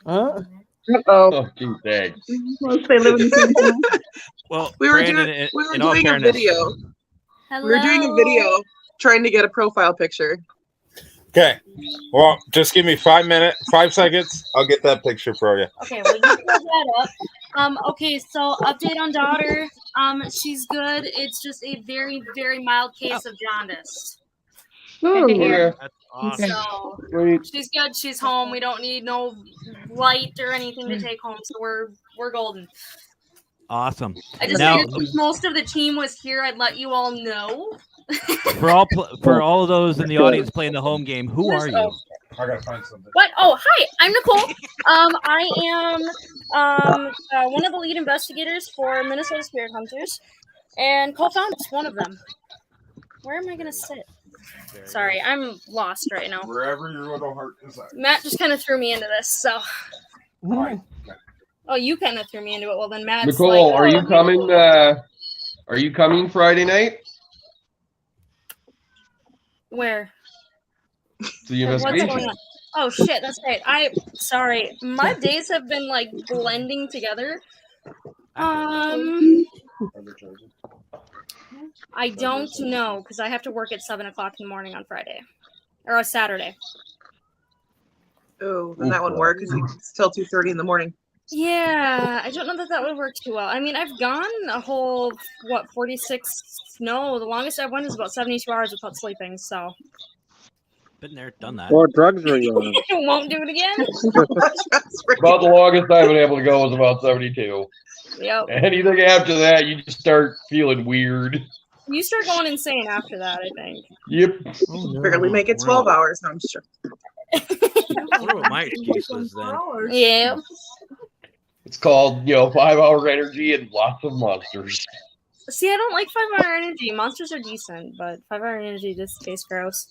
Huh? Oh, gee, thanks. They live in the same town. Well, We were Brandon, doing, we were in all doing a fairness, video. We were doing a video trying to get a profile picture. Okay. Well, just give me 5 seconds. I'll get that picture for you. Okay, well, you pull that up. Okay, so update on daughter. She's good. It's just a very, very mild case of jaundice. Oh, Yeah. That's awesome. So Sweet. she's good. She's home. We don't need no light or anything to take home, so we're golden. Awesome. I just Now, figured if most of the team was here, I'd let you all know. for all of those in the audience playing the home game, who are you? I gotta find something. What? Oh, hi. I'm Nicole. I am one of the lead investigators for Minnesota Spirit Hunters, and co-founders, one of them. Where am I gonna sit? Sorry, I'm lost right now. Wherever your little heart is at. Matt just kind of threw me into this, so. Oh, you kind of threw me into it. Well, then Matt's Nicole, like, are you "Oh, coming? Are you coming Friday night Where? to the What's going investigation? on? Oh shit, that's right. Sorry. My days have been like blending together. I don't know because I have to work at 7:00 in the morning on Friday or a Saturday. Oh, then that would work because it's till 2:30 in the morning. Yeah, I don't know that would work too well. I mean, I've gone a whole 46. No, the longest I went is about 72 hours without sleeping. So Been there, done that. What drugs were you on? won't do it again. About the longest I've been able to go was about 72. Yep. Anything after that, you just start feeling weird. You start going insane after that, I think. Yep. Barely make it 12 hours. No, I'm just joking. I wonder what my excuse was then. Yeah. It's called, 5-hour energy and lots of monsters. See, I don't like 5-hour energy. Monsters are decent, but 5-hour energy just tastes gross.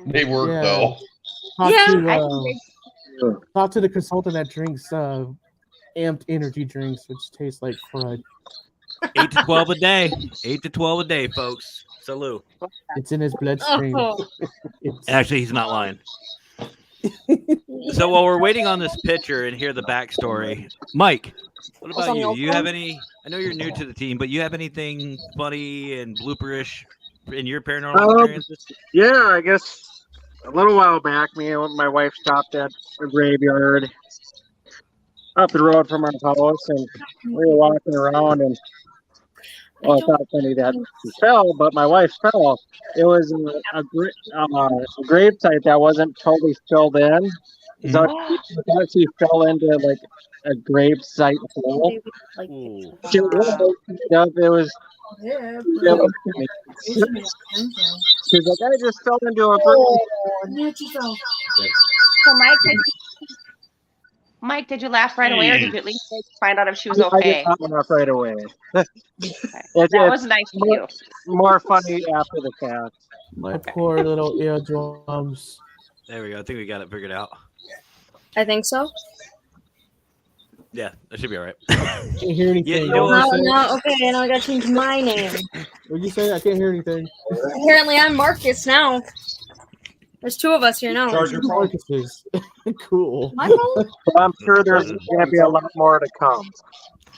They work Yeah. though. Talk to the consultant that drinks amped energy drinks, which taste like crud. 8 to 12 a day. 8 to 12 a day, folks. Salute. It's in his bloodstream. Oh. Actually, he's not lying. So while we're waiting on this picture and hear the backstory, Mike, what about you? Do you have any? I know you're new to the team, but you have anything funny and blooperish in your paranormal experiences? Yeah, I guess a little while back, me and my wife stopped at a graveyard, up the road from our house, and we were walking around, and well, it's not funny that she fell, but my wife fell. It was a grave site that wasn't totally filled in, so she fell into like a grave site hole. She was, it was. She's like, I just fell into a grave. So Mike, did you laugh right away, or did you at least find out if she was okay? I did not laugh right away. That was nice of you. More funny after the fact. My poor little eardrums. There we go. I think we got it figured out. I think so. Yeah, that should be all right. Can't hear anything. No, okay, now I gotta change my name. What'd you say? I can't hear anything. Apparently, I'm Marcus now. There's two of us here now. Marcus's. Cool. Well, I'm sure there's going to be a lot more to come.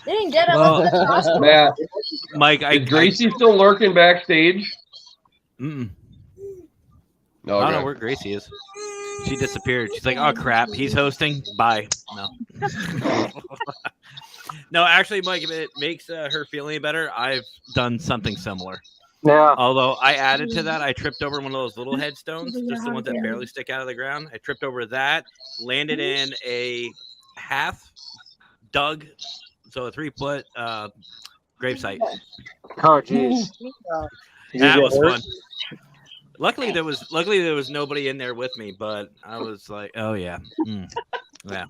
They didn't get it. Matt, Mike, is Gracie still lurking backstage? Mm-mm. No, I don't know where Gracie is. She disappeared. She's like, oh crap, he's hosting. Bye. No. No, actually, Mike, if it makes her feel any better, I've done something similar. Yeah. Although I added to that, I tripped over one of those little headstones, just the ones that barely stick out of the ground. I tripped over that, landed in a half dug, so a 3-foot gravesite. Oh, jeez. That was fun. Luckily there was nobody in there with me, but I was like, oh yeah, yeah.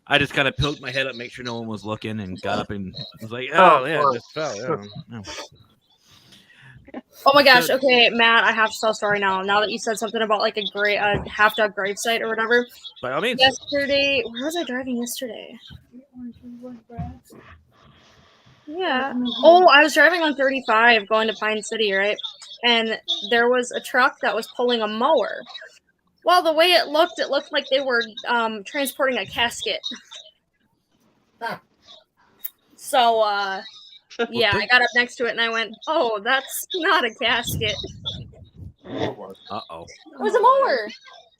I just kind of poked my head up, make sure no one was looking, and got up and was like, oh yeah, it just fell. Yeah. Oh my gosh. Okay, Matt, I have to tell a story now. Now that you said something about like a half-dug gravesite or whatever. By all means. Yesterday, where was I driving yesterday? Yeah. Oh, I was driving on 35 going to Pine City, right? And there was a truck that was pulling a mower. Well, the way it looked like they were transporting a casket. So, yeah, I got up next to it and I went, oh, that's not a casket. Uh-oh. It was a mower.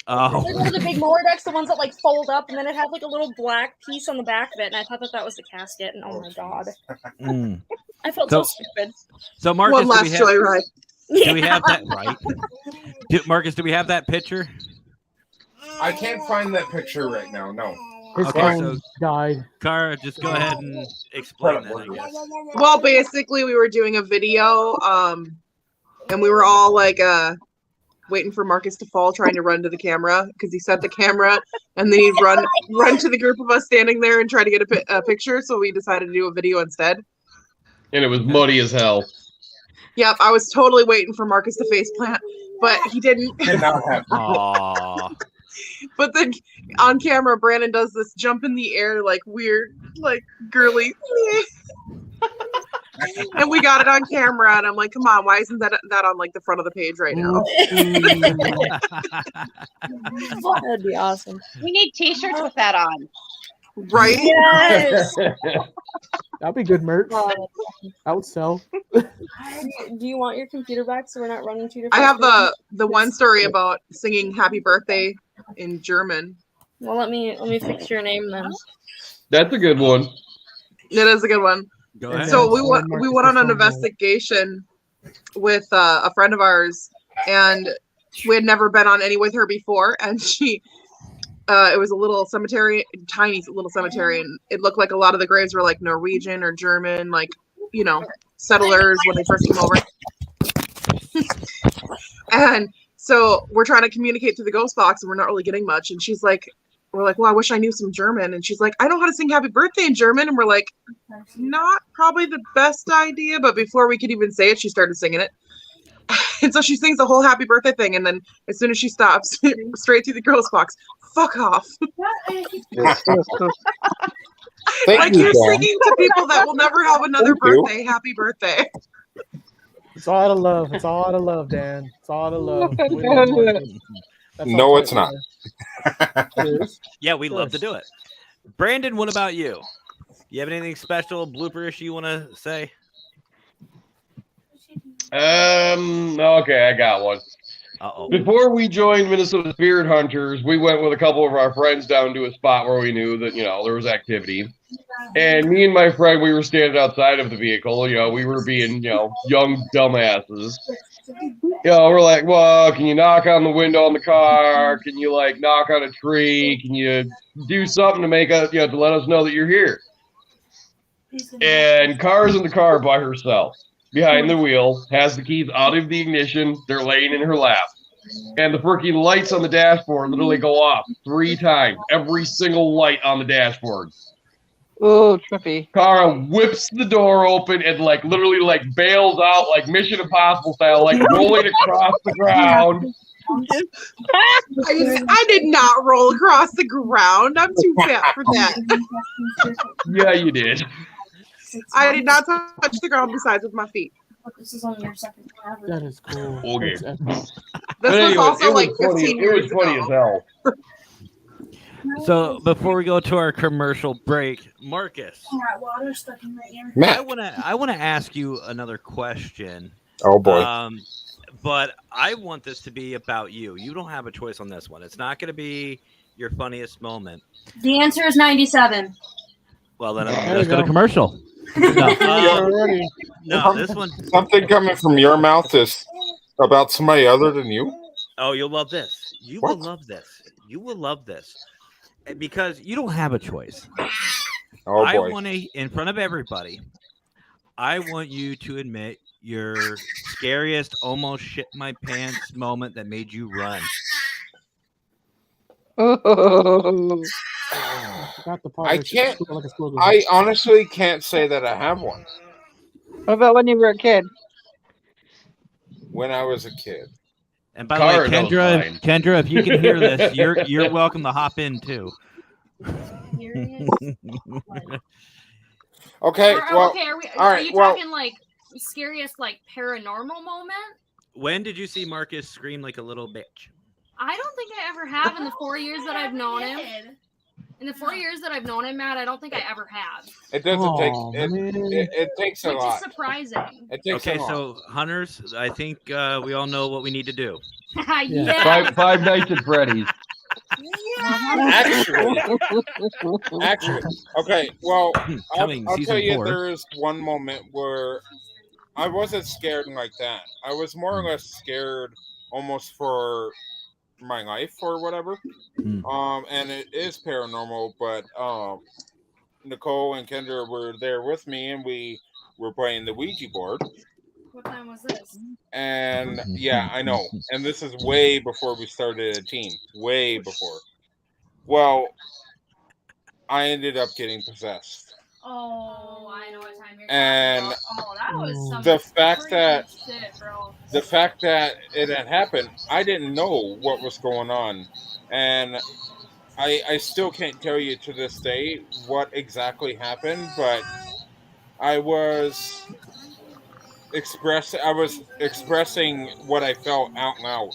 Oh. They're one of the big mower decks, the ones that like fold up, and then it had like a little black piece on the back of it, and I thought that was the casket, and oh my god. I felt so stupid. So Marcus, One last joyride. Do we have that right? Marcus, do we have that picture? I can't find that picture right now. No. His phone died. Kara, just go ahead and explain that, I guess. Well, basically, we were doing a video, and we were all like waiting for Marcus to fall, trying to run to the camera because he set the camera, and then he'd run to the group of us standing there and try to get a picture. So we decided to do a video instead. And it was muddy as hell. Yep, I was totally waiting for Marcus to faceplant, but he didn't. Did not happen. Aww. But then on camera, Brandon does this jump in the air, like weird, like girly. And we got it on camera, and I'm like, come on, why isn't that on like the front of the page right now? That'd be awesome. We need t-shirts with that on. Right? Yes. That'd be good merch. I would sell. Do you want your computer back so we're not running two different? I have the one story about singing "Happy Birthday" in German. Well, let me fix your name then. That's a good one. It is a good one. Go ahead. So we went on an investigation with a friend of ours, and we had never been on any with her before, and she. It was a little cemetery, tiny little cemetery, and it looked like a lot of the graves were like Norwegian or German, like, you know, settlers when they first came over. And so we're trying to communicate through the ghost box, and we're not really getting much. And she's like, we're like, well, I wish I knew some German. And she's like, I know how to sing Happy Birthday in German. And we're like, not probably the best idea. But before we could even say it, she started singing it. And so she sings the whole Happy Birthday thing, and then as soon as she stops, straight through the ghost box. Fuck off! Like you're singing to people that will never have another birthday. Happy birthday! It's all out of love. It's all out of love, Dan. It's all out of love. No, it's not. Yeah, we love to do it. Brandon, what about you? You have anything special, blooper-ish you want to say? Okay, I got one. Uh-oh. Before we joined Minnesota Spirit Hunters, we went with a couple of our friends down to a spot where we knew that, there was activity. And me and my friend, we were standing outside of the vehicle. We were being, young dumbasses. We're like, well, can you knock on the window on the car? Can you, knock on a tree? Can you do something to make us, to let us know that you're here? And Car's in the car by herself, behind the wheel, has the keys out of the ignition. They're laying in her lap. And the freaking lights on the dashboard literally go off 3 times. Every single light on the dashboard. Oh, trippy. Cara whips the door open and literally bails out Mission Impossible style, rolling across the ground. I did not roll across the ground. I'm too fat for that. Yeah, you did. I did not touch the ground besides with my feet. This is only your second time ever. That is cool. Okay. That's This But was anyways, also it was 15 funny. years It was funny ago. as hell. So before we go to our commercial break, Marcus, Alright, water stuck in my ear. Matt. I wanna ask you another question. Oh boy. But I want this to be about you. You don't have a choice on this one. It's not going to be your funniest moment. The answer is 97. Well, then There let's you go to go. commercial. No, this one. Something coming from your mouth is about somebody other than you. Oh, you'll love this. You will love this. You will love this because you don't have a choice. Oh I boy. want to, in front of everybody, I want you to admit your scariest, almost shit my pants moment that made you run. Oh. Forgot the part I where she can't. squealed like a squirrel. I honestly can't say that I have one. What about when you were a kid? When I was a kid. And by the way, Cara knows mine. Kendra, if you can hear this, you're welcome to hop in too. Okay. Well. okay, all are right. you Well. talking scariest paranormal moment? When did you see Marcus scream like a little bitch? I don't think I ever have in the 4 years that I've known him. In the 4 years that I've known him, Matt, I don't think I ever have. It doesn't Aw, take. man. It takes a Which lot. is surprising. It takes Okay, a lot. so hunters, I think we all know what we need to do. Yeah. Five Nights at Freddy's. Actually, okay. Well, Coming I'll season tell you, 4. there is one moment where I wasn't scared like that. I was more or less scared, almost for my life or whatever. And it is paranormal, but Nicole and Kendra were there with me, and we were playing the Ouija board. What time was this? And yeah, I know. And this is way before we started a team. Way before. Well, I ended up getting possessed. Oh, I know what time you're And talking about. Oh, that was some the fact freaky that shit, bro. the fact that it had happened, I didn't know what was going on. And I still can't tell you to this day what exactly happened, but I was expressing what I felt out loud.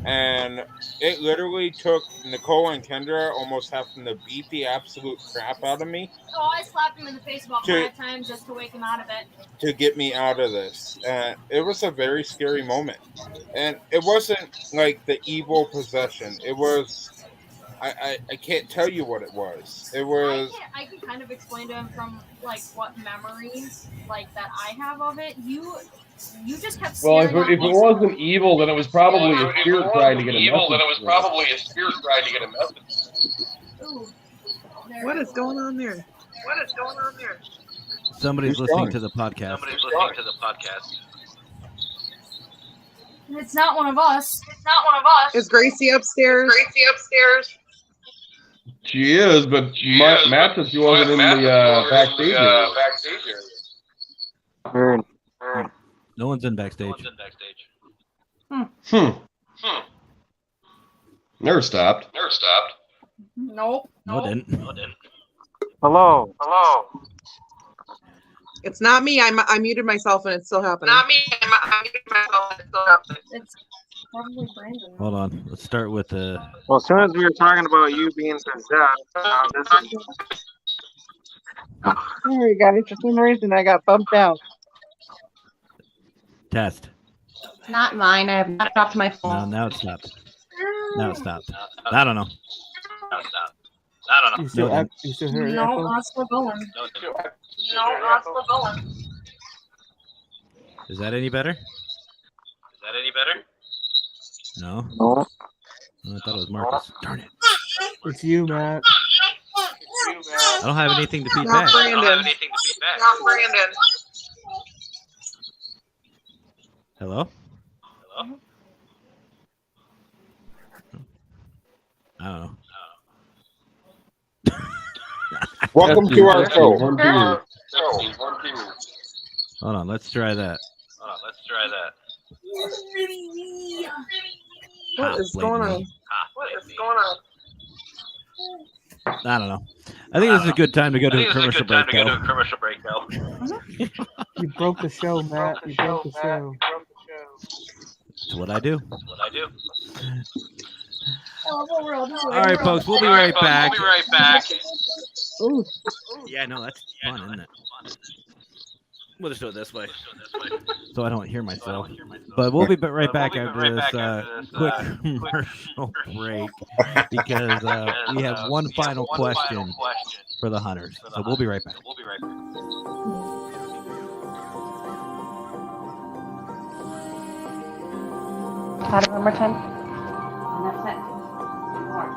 And it literally took Nicole and Kendra almost having to beat the absolute crap out of me Oh, I slapped him in the face about To- 5 times just to wake him out of it. to get me out of this. And it was a very scary moment. And it wasn't like the evil possession. It was, I can't tell you what it was. It was, I can kind of explain to him from what memories that I have of it. You just kept Well, staring if it wasn't evil, then it was probably a spirit trying to get a message. Ooh, What is going on there? Somebody's Who's listening calling? to the podcast. it's not one of us. Is Gracie upstairs? She is, but Matt said she wasn't in the backstage area. No one's in backstage. Never stopped. Nope. No, it didn't. Hello. It's not me. I muted myself and it's still happening. It's probably Brandon. Hold on. Let's start with the. Well, as soon as we were talking about you being possessed, this is Sorry, guys. For some reason, I got bumped out. Test. Not mine. I have not dropped my No, phone. now it stopped. Now it stopped. I don't know. You still, No, you still hear it No, echo? I'm still going. No, I'm still going. Is that any better? No. No. Oh, I thought it was Marcus. Darn it. It's you, Matt. I don't have anything to feed Not back. Brandon. Not Brandon. Hello? I don't know. Welcome to our show. Hold on, let's try that. What is blame going me. on? What is going on? I don't know. I think this is a good time to go to a commercial break, though. You broke the show, Matt. You broke the show. That's what I do. Oh, well, we're all All right, folks, we'll be right back. Ooh. Yeah, no, that's fun, isn't it? We'll just do it this way, so I don't hear myself. But we'll be right back after this quick commercial break because we have one final question for the hunters. So we'll be right back. Got it one more time. And that's it. More.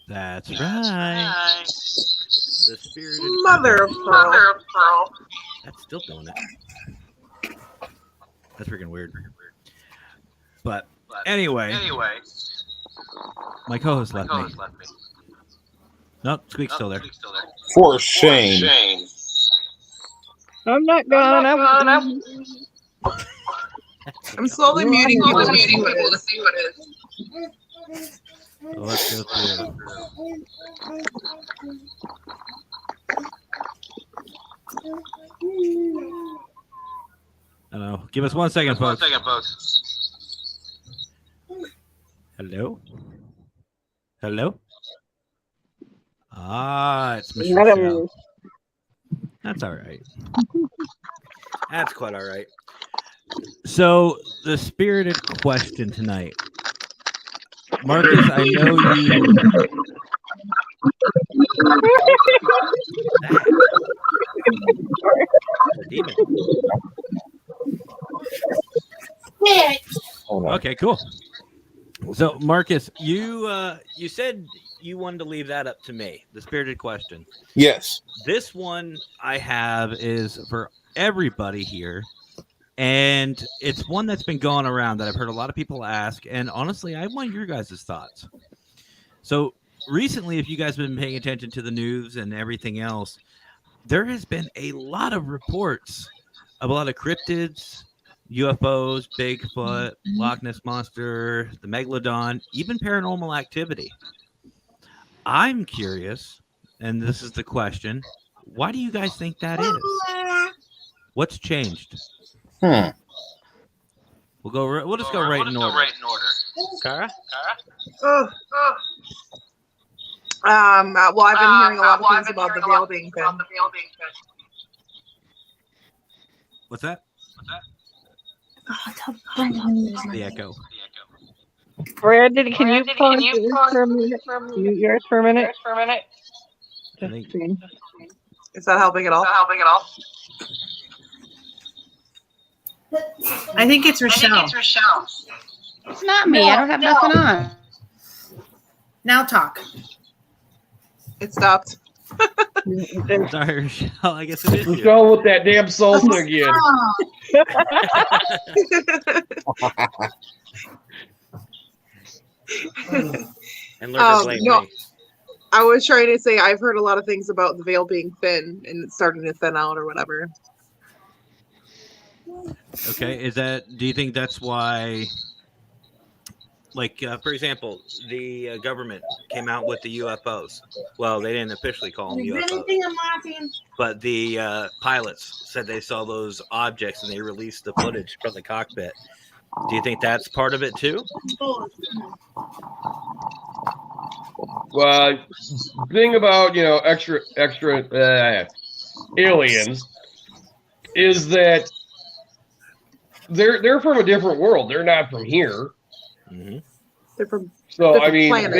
That's right. The spirited Mother of pearl. That's still doing it. That's freaking weird. But anyway, my co-host left me. Nope, Squeak's still there. For shame. I'm not gonna. I'm slowly muting people to see what it is. So let's go through. I don't know. Give us 1 second, folks. Hello? Hello? Ah, it's Michelle. That's all right. That's quite all right. So, the spirited question tonight. Marcus, I know you. Demon. Okay, cool. So, Marcus, you said you wanted to leave that up to me, the spirited question. Yes. This one I have is for everybody here, and it's one that's been going around that I've heard a lot of people ask, and honestly, I want your guys' thoughts. So, recently, if you guys have been paying attention to the news and everything else, there has been a lot of reports of a lot of cryptids, UFOs, Bigfoot, Loch Ness Monster, the Megalodon, even paranormal activity. I'm curious, and this is the question, why do you guys think that is? What's changed? We'll just go right in order. Kara? Well, I've been hearing a lot of things about the veil being thin. What's that? The echo. Brandon, can you pause yours for a minute? Mute yours for a minute? 16. Is that helping at all? I think it's Rochelle. It's not me. I don't have nothing on. Now talk. It stopped. Sorry, Rochelle. I guess it is you. Rochelle with that damn salsa again. And learn to blame me. I was trying to say I've heard a lot of things about the veil being thin and it's starting to thin out or whatever. Okay, do you think that's why, like, for example, the government came out with the UFOs? Well, they didn't officially call them UFOs, but the pilots said they saw those objects and they released the footage from the cockpit. Do you think that's part of it too? Well, thing about extra aliens is that they're from a different world. They're not from here. Mm-hmm. They're from So I mean, planet.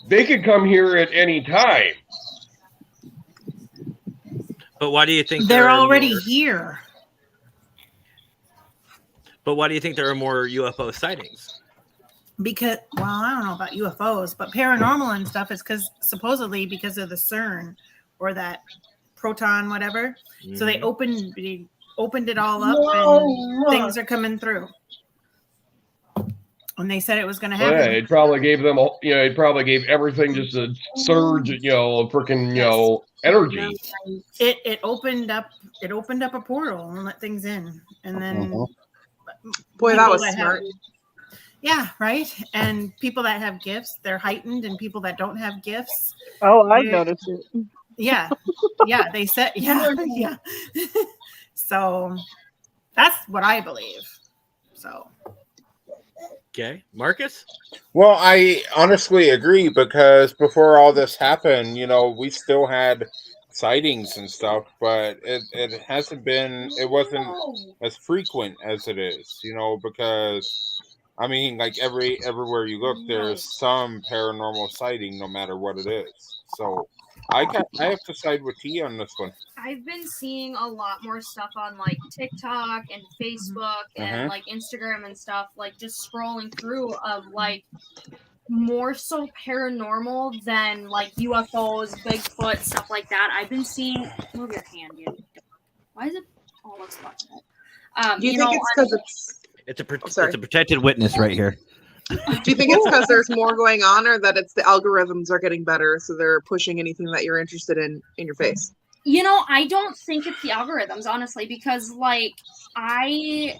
they could come here at any time. But why do you think They're there are already more- here. But why do you think there are more UFO sightings? Because, well, I don't know about UFOs, but paranormal and stuff is supposedly because of the CERN or that proton, whatever. So they opened it all up and things are coming through. And they said it was going to Well, happen. yeah, it probably gave them, it probably gave everything just a surge, of freaking, energy. It opened up a portal and let things in, and then Boy, that people was have- smart. yeah, right. And people that have gifts, they're heightened, and people that don't have gifts. Oh, I've they're- noticed it. Yeah, yeah. They said, yeah. So that's what I believe. So. Okay, Marcus? Well, I honestly agree because before all this happened, we still had sightings and stuff, but it wasn't as frequent as it is, because I mean, like everywhere you look, there's some paranormal sighting, no matter what it is. So I have to side with T on this one. I've been seeing a lot more stuff on like TikTok and Facebook and like Instagram and stuff, like just scrolling through of like more so paranormal than like UFOs, Bigfoot, stuff like that. I've been seeing. Move your hand, dude. Why is it? Oh, let's watch that. Do you think it's because It's a protected witness right here. Do you think it's because there's more going on, or that it's the algorithms are getting better, so they're pushing anything that you're interested in your face? I don't think it's the algorithms, honestly, because like I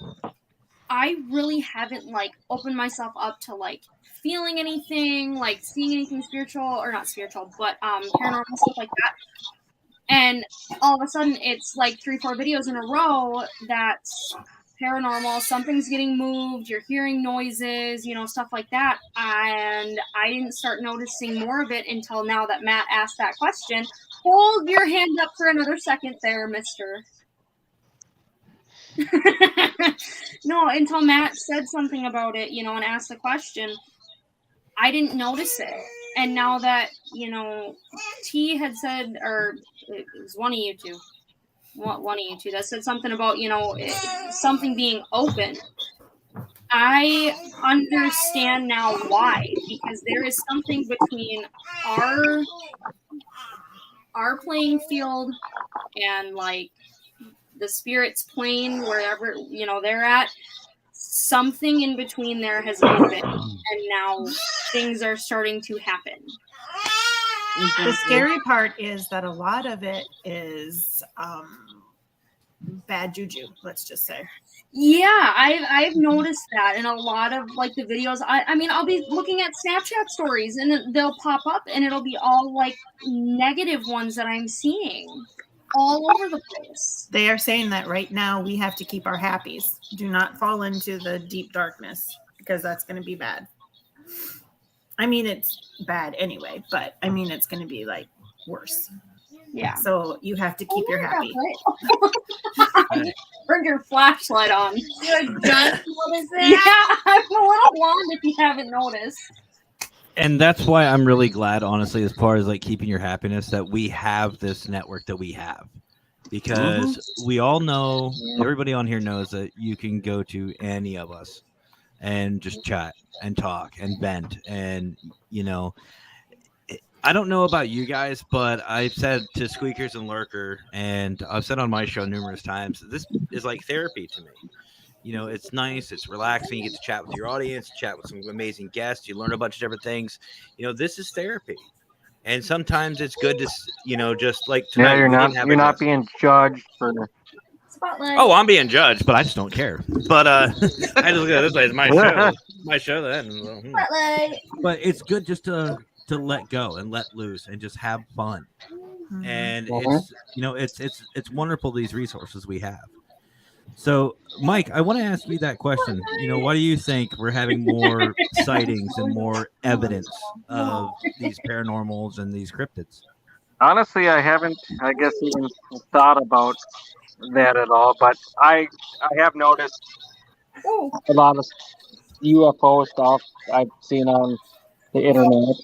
really haven't like opened myself up to like feeling anything, like seeing anything spiritual, or not spiritual, but paranormal stuff like that. And all of a sudden it's like 3-4 videos in a row that's paranormal, something's getting moved, you're hearing noises, stuff like that. And I didn't start noticing more of it until now that Matt asked that question. Hold your hand up for another second there, mister. No, until Matt said something about it, and asked the question, I didn't notice it. And now that, T had said, or it was one of you two that said something about, something being open. I understand now why, because there is something between our playing field and like the spirit's plane, wherever they're at. Something in between there has moved it, and now things are starting to happen. The scary part is that a lot of it is bad juju, let's just say. Yeah, I've noticed that in a lot of like the videos. I mean, I'll be looking at Snapchat stories and they'll pop up and it'll be all like negative ones that I'm seeing all over the place. They are saying that right now we have to keep our happies. Do not fall into the deep darkness, because that's going to be bad. I mean, it's bad anyway, but I mean, it's going to be like worse. Yeah. So you have to keep your happy. Bring your flashlight on. What is that? Yeah, I'm a little blonde if you haven't noticed. And that's why I'm really glad, honestly, as far as like keeping your happiness, that we have this network that we have, because we all know, everybody on here knows that you can go to any of us and just chat and talk and vent. And, you know, I don't know about you guys, but I've said to Squeakers and Lurker, and I've said on my show numerous times, this is like therapy to me. You know, it's nice, it's relaxing. You get to chat with your audience, chat with some amazing guests. You learn a bunch of different things. You know, this is therapy, and sometimes it's good to, you know, just like tonight. Yeah, you're not guest. being judged for. Spotlight. Oh, I'm being judged, but I just don't care. But I just look at it this way. It's my show. My show then. Spotlight. But it's good just to let go and let loose and just have fun. And it's, you know, it's wonderful, these resources we have. So, Mike, I want to ask you that question. You know, why do you think we're having more sightings and more evidence of these paranormals and these cryptids? Honestly, I haven't, I guess, even thought about that at all. But I have noticed a lot of UFO stuff I've seen on the internet,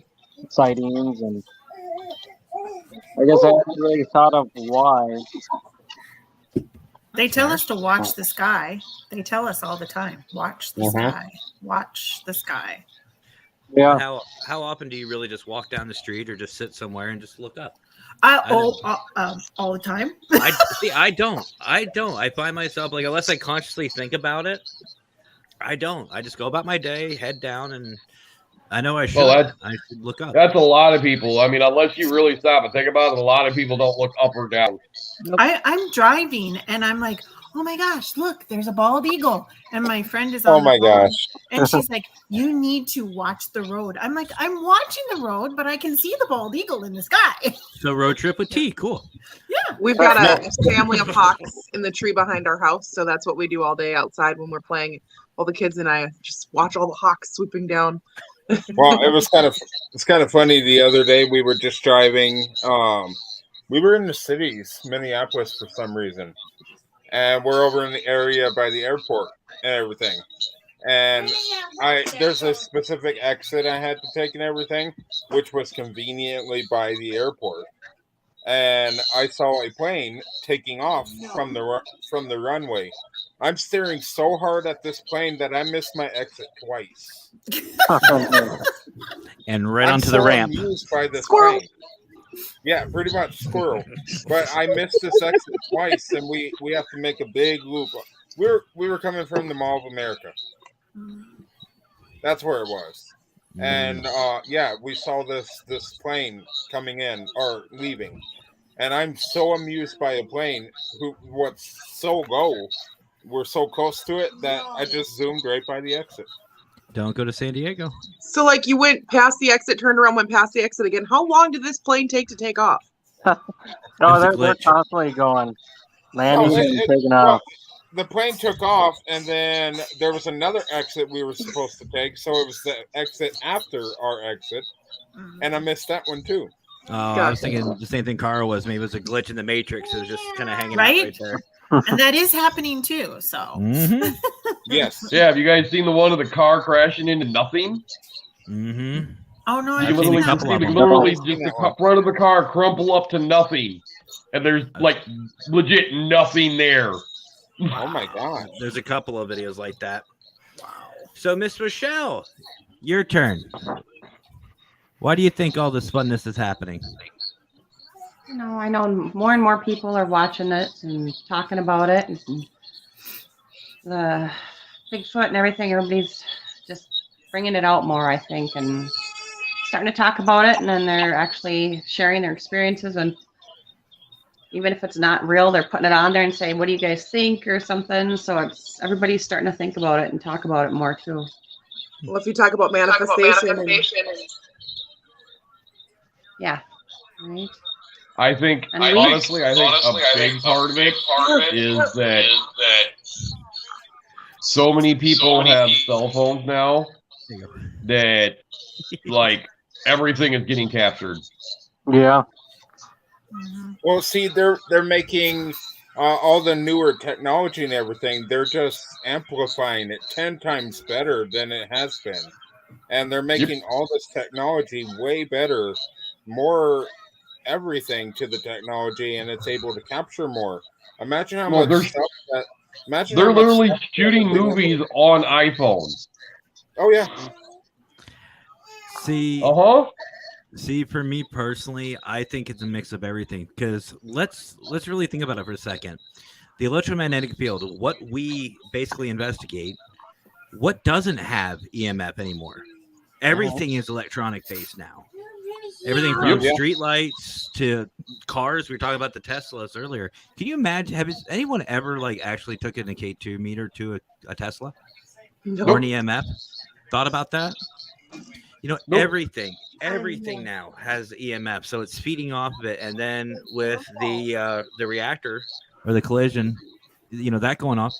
sightings, and I guess I haven't really thought of why. They tell us to watch the sky. They tell us all the time, watch the sky, watch the sky. Yeah. How often do you really just walk down the street or just sit somewhere and just look up? All the time. I don't. I find myself, like, unless I consciously think about it, I don't. I just go about my day, head down, and I know I should. I should look up. That's a lot of people. I mean, unless you really stop and think about it, a lot of people don't look up or down. I'm driving and I'm like, oh my gosh, look, there's a bald eagle. And my friend is Oh on my the road, gosh. and she's like, you need to watch the road. I'm like, I'm watching the road, but I can see the bald eagle in the sky. So road trip with T, cool. Yeah. We've got a family of hawks in the tree behind our house, so that's what we do all day outside when we're playing. All the kids and I just watch all the hawks swooping down. Well, it's kind of funny. The other day we were just driving. We were in the cities, Minneapolis, for some reason, and we're over in the area by the airport and everything. And there's a specific exit I had to take and everything, which was conveniently by the airport. And I saw a plane taking off from the runway. I'm staring so hard at this plane that I missed my exit twice. And right onto the ramp. I'm so amused by this plane. Yeah, pretty much squirrel. But I missed this exit twice, and we have to make a big loop. We were coming from the Mall of America. That's where it was. And we saw this plane coming in or leaving. And I'm so amused by a plane we're so close to it that I just zoomed right by the exit. Don't go to San Diego. So, like, you went past the exit, turned around, went past the exit again. How long did this plane take to take off? They're constantly going, landing and taking off. The plane took off, and then there was another exit we were supposed to take. So it was the exit after our exit, and I missed that one too. Oh, I was thinking the same thing Carl was. Maybe it was a glitch in the Matrix. It was just kind of hanging out Right? right there. And that is happening too. So Yes. Yeah, have you guys seen the one of the car crashing into nothing? Mm-hmm. Oh no, You I've literally seen just that see one. literally just the front of the car crumple up to nothing, and there's like legit nothing there. Oh my god! There's a couple of videos like that. Wow. So, Miss Michelle, your turn. Why do you think all this funness is happening? You know, I know more and more people are watching it and talking about it. And the Bigfoot and everything, everybody's just bringing it out more, I think, and starting to talk about it. And then they're actually sharing their experiences. And even if it's not real, they're putting it on there and saying, what do you guys think or something? So everybody's starting to think about it and talk about it more, too. Well, if you talk about manifestation. Yeah. Right. I think, honestly, a big part of it is that so many people have cell phones now that, like, everything is getting captured. Yeah. Well, see, they're making all the newer technology and everything. They're just amplifying it 10 times better than it has been. and they're making all this technology way better, more everything to the technology, and it's able to capture more. Imagine how Well, much stuff that. Imagine how they're much literally stuff shooting movies on iPhones. Oh yeah. See, Uh-huh. see, for me personally, I think it's a mix of everything. Because let's really think about it for a second. The electromagnetic field, what we basically investigate, what doesn't have EMF anymore? Everything is electronic based now. Everything from street lights to cars. We were talking about the Teslas earlier. Can you imagine? Has anyone ever like actually took in a K2 meter to a Tesla or an EMF? Thought about that? You know, everything now has EMF, so it's feeding off of it, and then with the reactor or the collision, you know, that going off.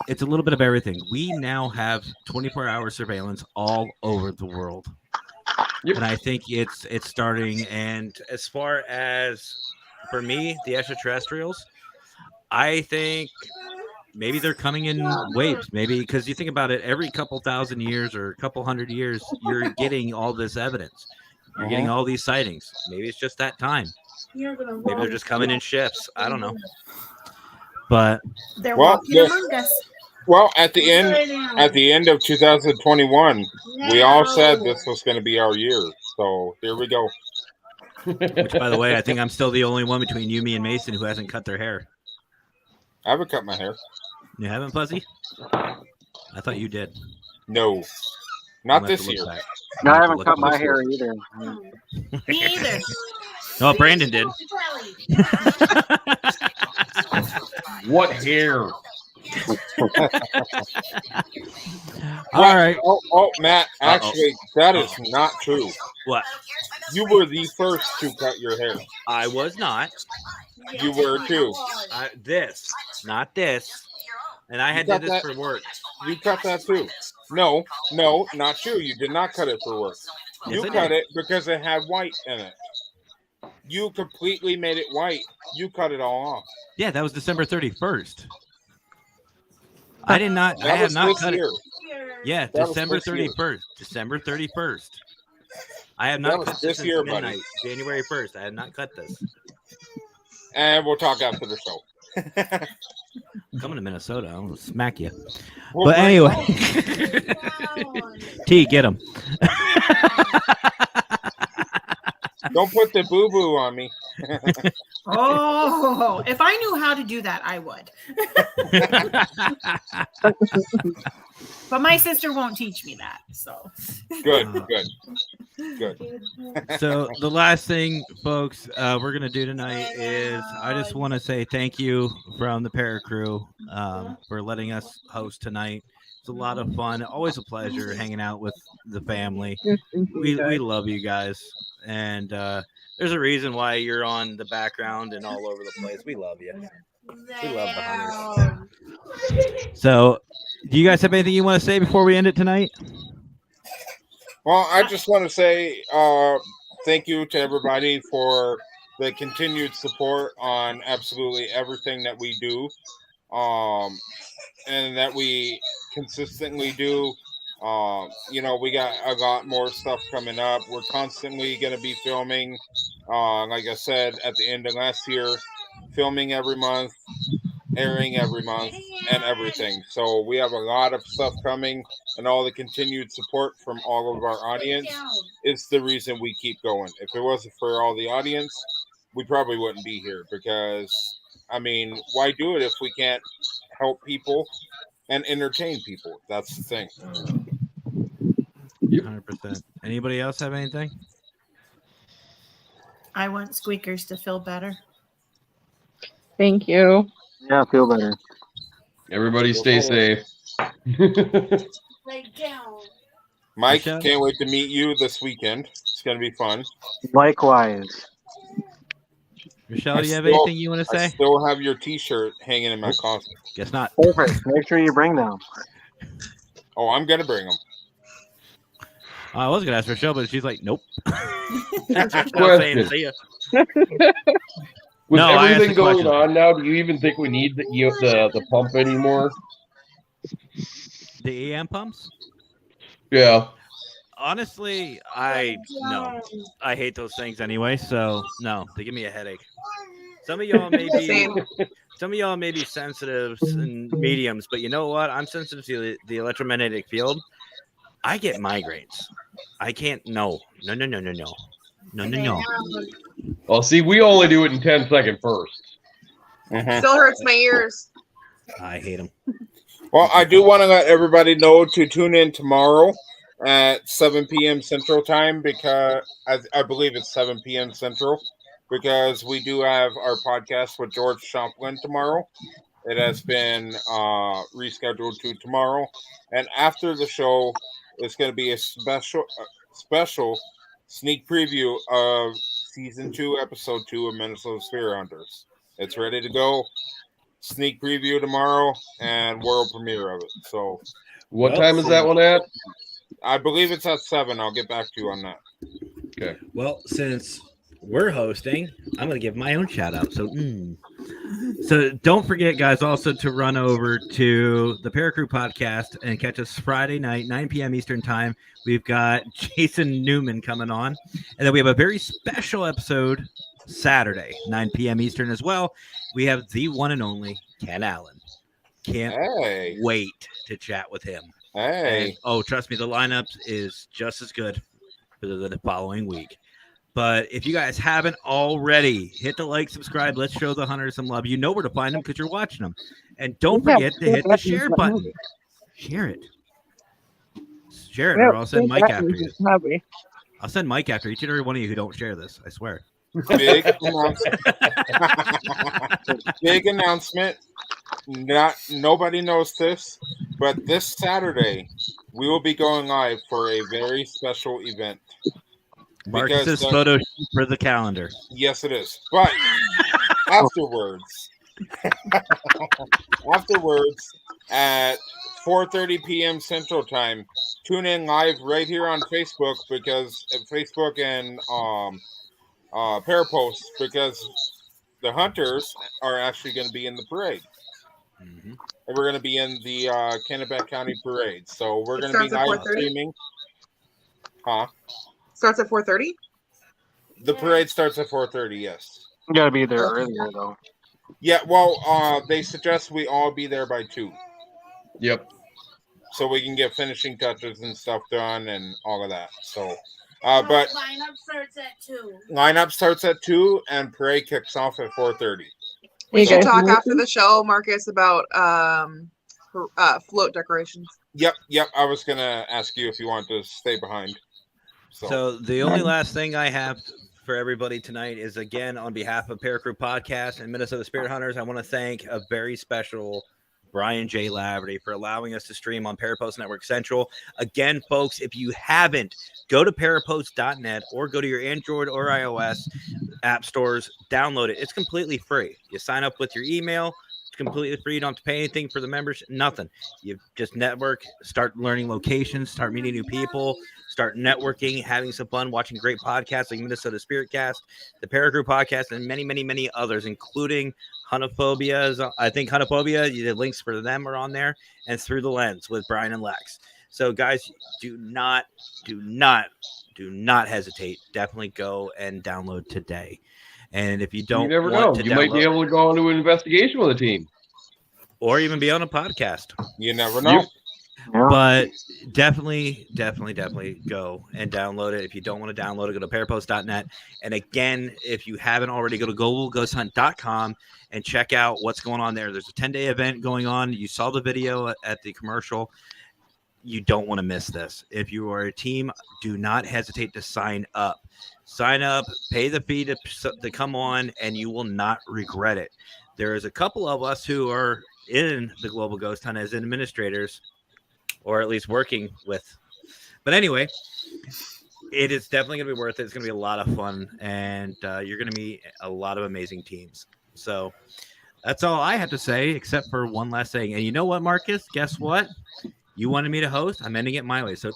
It's a little bit of everything. We now have 24-hour surveillance all over the world. And I think it's starting. And as far as for me, the extraterrestrials, I think maybe they're coming in waves. Maybe because you think about it, every couple thousand years or a couple hundred years, you're getting all this evidence. You're getting all these sightings. Maybe it's just that time. Maybe they're just coming in ships. I don't know. But they're walking among us. Well, at the end of 2021, we all said this was going to be our year. So here we go. Which, by the way, I think I'm still the only one between you, me, and Mason who hasn't cut their hair. I haven't cut my hair. You haven't, Fuzzy? I thought you did. No, not this year. No, I haven't cut my hair either. Me either. Oh, Brandon did. What hair? All right. Oh, Matt, actually, that is not true. What? You were the first to cut your hair. I was not. You were too. This, not this. And I had did this for work. You cut that too. No, not you. You did not cut it for work. Yes, You cut it because it had white in it. You completely made it white. You cut it all off. Yeah, that was December 31st. I did not. I have not cut it. Yeah, December 31st. December 31st. I have not cut this year, midnight, January 1st. I have not cut this. And we'll talk after the show. Coming to Minnesota, I'm gonna smack you. But anyway, T, get him. Don't put the boo-boo on me. Oh, if I knew how to do that, I would. But my sister won't teach me that. So good. So the last thing, folks, we're gonna do tonight is I just want to say thank you from the Para Crew for letting us host tonight. It's a lot of fun. Always a pleasure hanging out with the family. We love you guys, and there's a reason why you're on the background and all over the place. We love you. We love the hunters. So, do you guys have anything you want to say before we end it tonight? Well, I just want to say thank you to everybody for the continued support on absolutely everything that we do, and that we consistently do. We got a lot more stuff coming up. We're constantly going to be filming. Like I said, at the end of last year, filming every month, airing every month, and everything. So we have a lot of stuff coming, and all the continued support from all of our audience is the reason we keep going. If it wasn't for all the audience, we probably wouldn't be here because, I mean, why do it if we can't help people and entertain people? That's the thing. 100%. Anybody else have anything? I want squeakers to feel better. Thank you. Yeah, I feel better. Everybody stay safe. Mike, can't wait to meet you this weekend. It's going to be fun. Likewise. Michelle, do you have anything you want to say? I still have your T-shirt hanging in my closet. Guess not. Perfect. Make sure you bring them. Oh, I'm going to bring them. I was going to ask Michelle, but she's like, nope. Question. See ya. With No, I asked everything the going question. on now, do you even think we need the pump anymore? The EM pumps? Yeah. Honestly, I hate those things anyway. So no, they give me a headache. Some of y'all may be Same. some of y'all may be sensitives and mediums, but you know what? I'm sensitive to the electromagnetic field. I get migraines. I can't. No. Well, see, we only do it in 10-second bursts. Still hurts my ears. I hate them. Well, I do want to let everybody know to tune in tomorrow at 7 p.m. Central Time, because I believe it's 7 p.m. Central, because we do have our podcast with George Shomplin tomorrow. It has been rescheduled to tomorrow, and after the show, it's going to be a special sneak preview of season 2, episode 2 of Minnesota Spirit Hunters. It's ready to go. Sneak preview tomorrow and world premiere of it. So, what time is that one at? I believe it's at 7. I'll get back to you on that. Okay. Well, since we're hosting, I'm going to give my own shout out. So don't forget, guys, also to run over to the Paracrew podcast and catch us Friday night, 9 p.m. Eastern time. We've got Jason Newman coming on, and then we have a very special episode Saturday, 9 p.m. Eastern as well. We have the one and only Ken Allen. Can't wait to chat with him. Hey. And, trust me, the lineup is just as good for the following week. But if you guys haven't already, hit the like, subscribe. Let's show the hunters some love. You know where to find them because you're watching them. And don't forget to hit the share button. Share it. Share it, or I'll send Mike after you. I'll send Mike after each and every one of you who don't share this. I swear. Big announcement. Big announcement. Nobody knows this, but this Saturday we will be going live for a very special event. Marcus's photo shoot for the calendar. Yes, it is. But afterwards at 4:30 p.m. Central Time, tune in live right here on Facebook, because Facebook and Parapost, because the hunters are actually going to be in the parade. Mm-hmm. And we're going to be in the Kennebec County Parade. So we're going to be live streaming. Huh? Starts at 4:30? The parade starts at 4:30, yes. You got to be there earlier, though. Yeah, well, they suggest we all be there by 2. Yep. So we can get finishing touches and stuff done and all of that. So, but lineup starts at 2. Lineup starts at 2, and parade kicks off at 4:30. We should talk after the show, Marcus, about float decorations. Yep. I was gonna ask you if you want to stay behind. So the only last thing I have for everybody tonight is, again, on behalf of Paracrew Podcast and Minnesota Spirit Hunters, I want to thank a very special Brian J. Laverty for allowing us to stream on Parapost Network Central. Again, folks, if you haven't, go to parapost.net or go to your Android or iOS app stores, download it. It's completely free. You sign up with your email. It's completely free. You don't have to pay anything for the membership, nothing. You just network, start learning locations, start meeting new people, start networking, having some fun, watching great podcasts like Minnesota SpiritCast, the Paracrew Podcast, and many, many, many others, including Huntophobia. I think Huntophobia, the links for them are on there, and Through the Lens with Brian and Lex. So, guys, do not hesitate. Definitely go and download today. And if you don't, you never know. You might be able to go into an investigation with a team, or even be on a podcast. You never know. But definitely go and download it. If you don't want to download it, go to parapost.net. And again, if you haven't already, go to globalghosthunt.com and check out what's going on there. There's a 10-day event going on. You saw the video at the commercial. You don't want to miss this. If you are a team, do not hesitate to sign up. Sign up, pay the fee to come on, and you will not regret it. There is a couple of us who are in the Global Ghost Hunt as administrators, or at least working with. But anyway, it is definitely going to be worth it. It's going to be a lot of fun, and you're going to meet a lot of amazing teams. So that's all I have to say, except for one last thing. And you know what, Marcus? Guess what? You wanted me to host. I'm ending it my way. So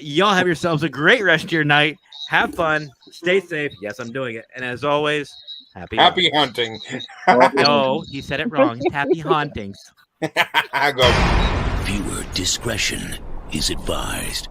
y'all have yourselves a great rest of your night. Have fun. Stay safe. Yes, I'm doing it. And as always, happy hunting. No, he said it wrong. Happy hauntings. Viewer discretion is advised.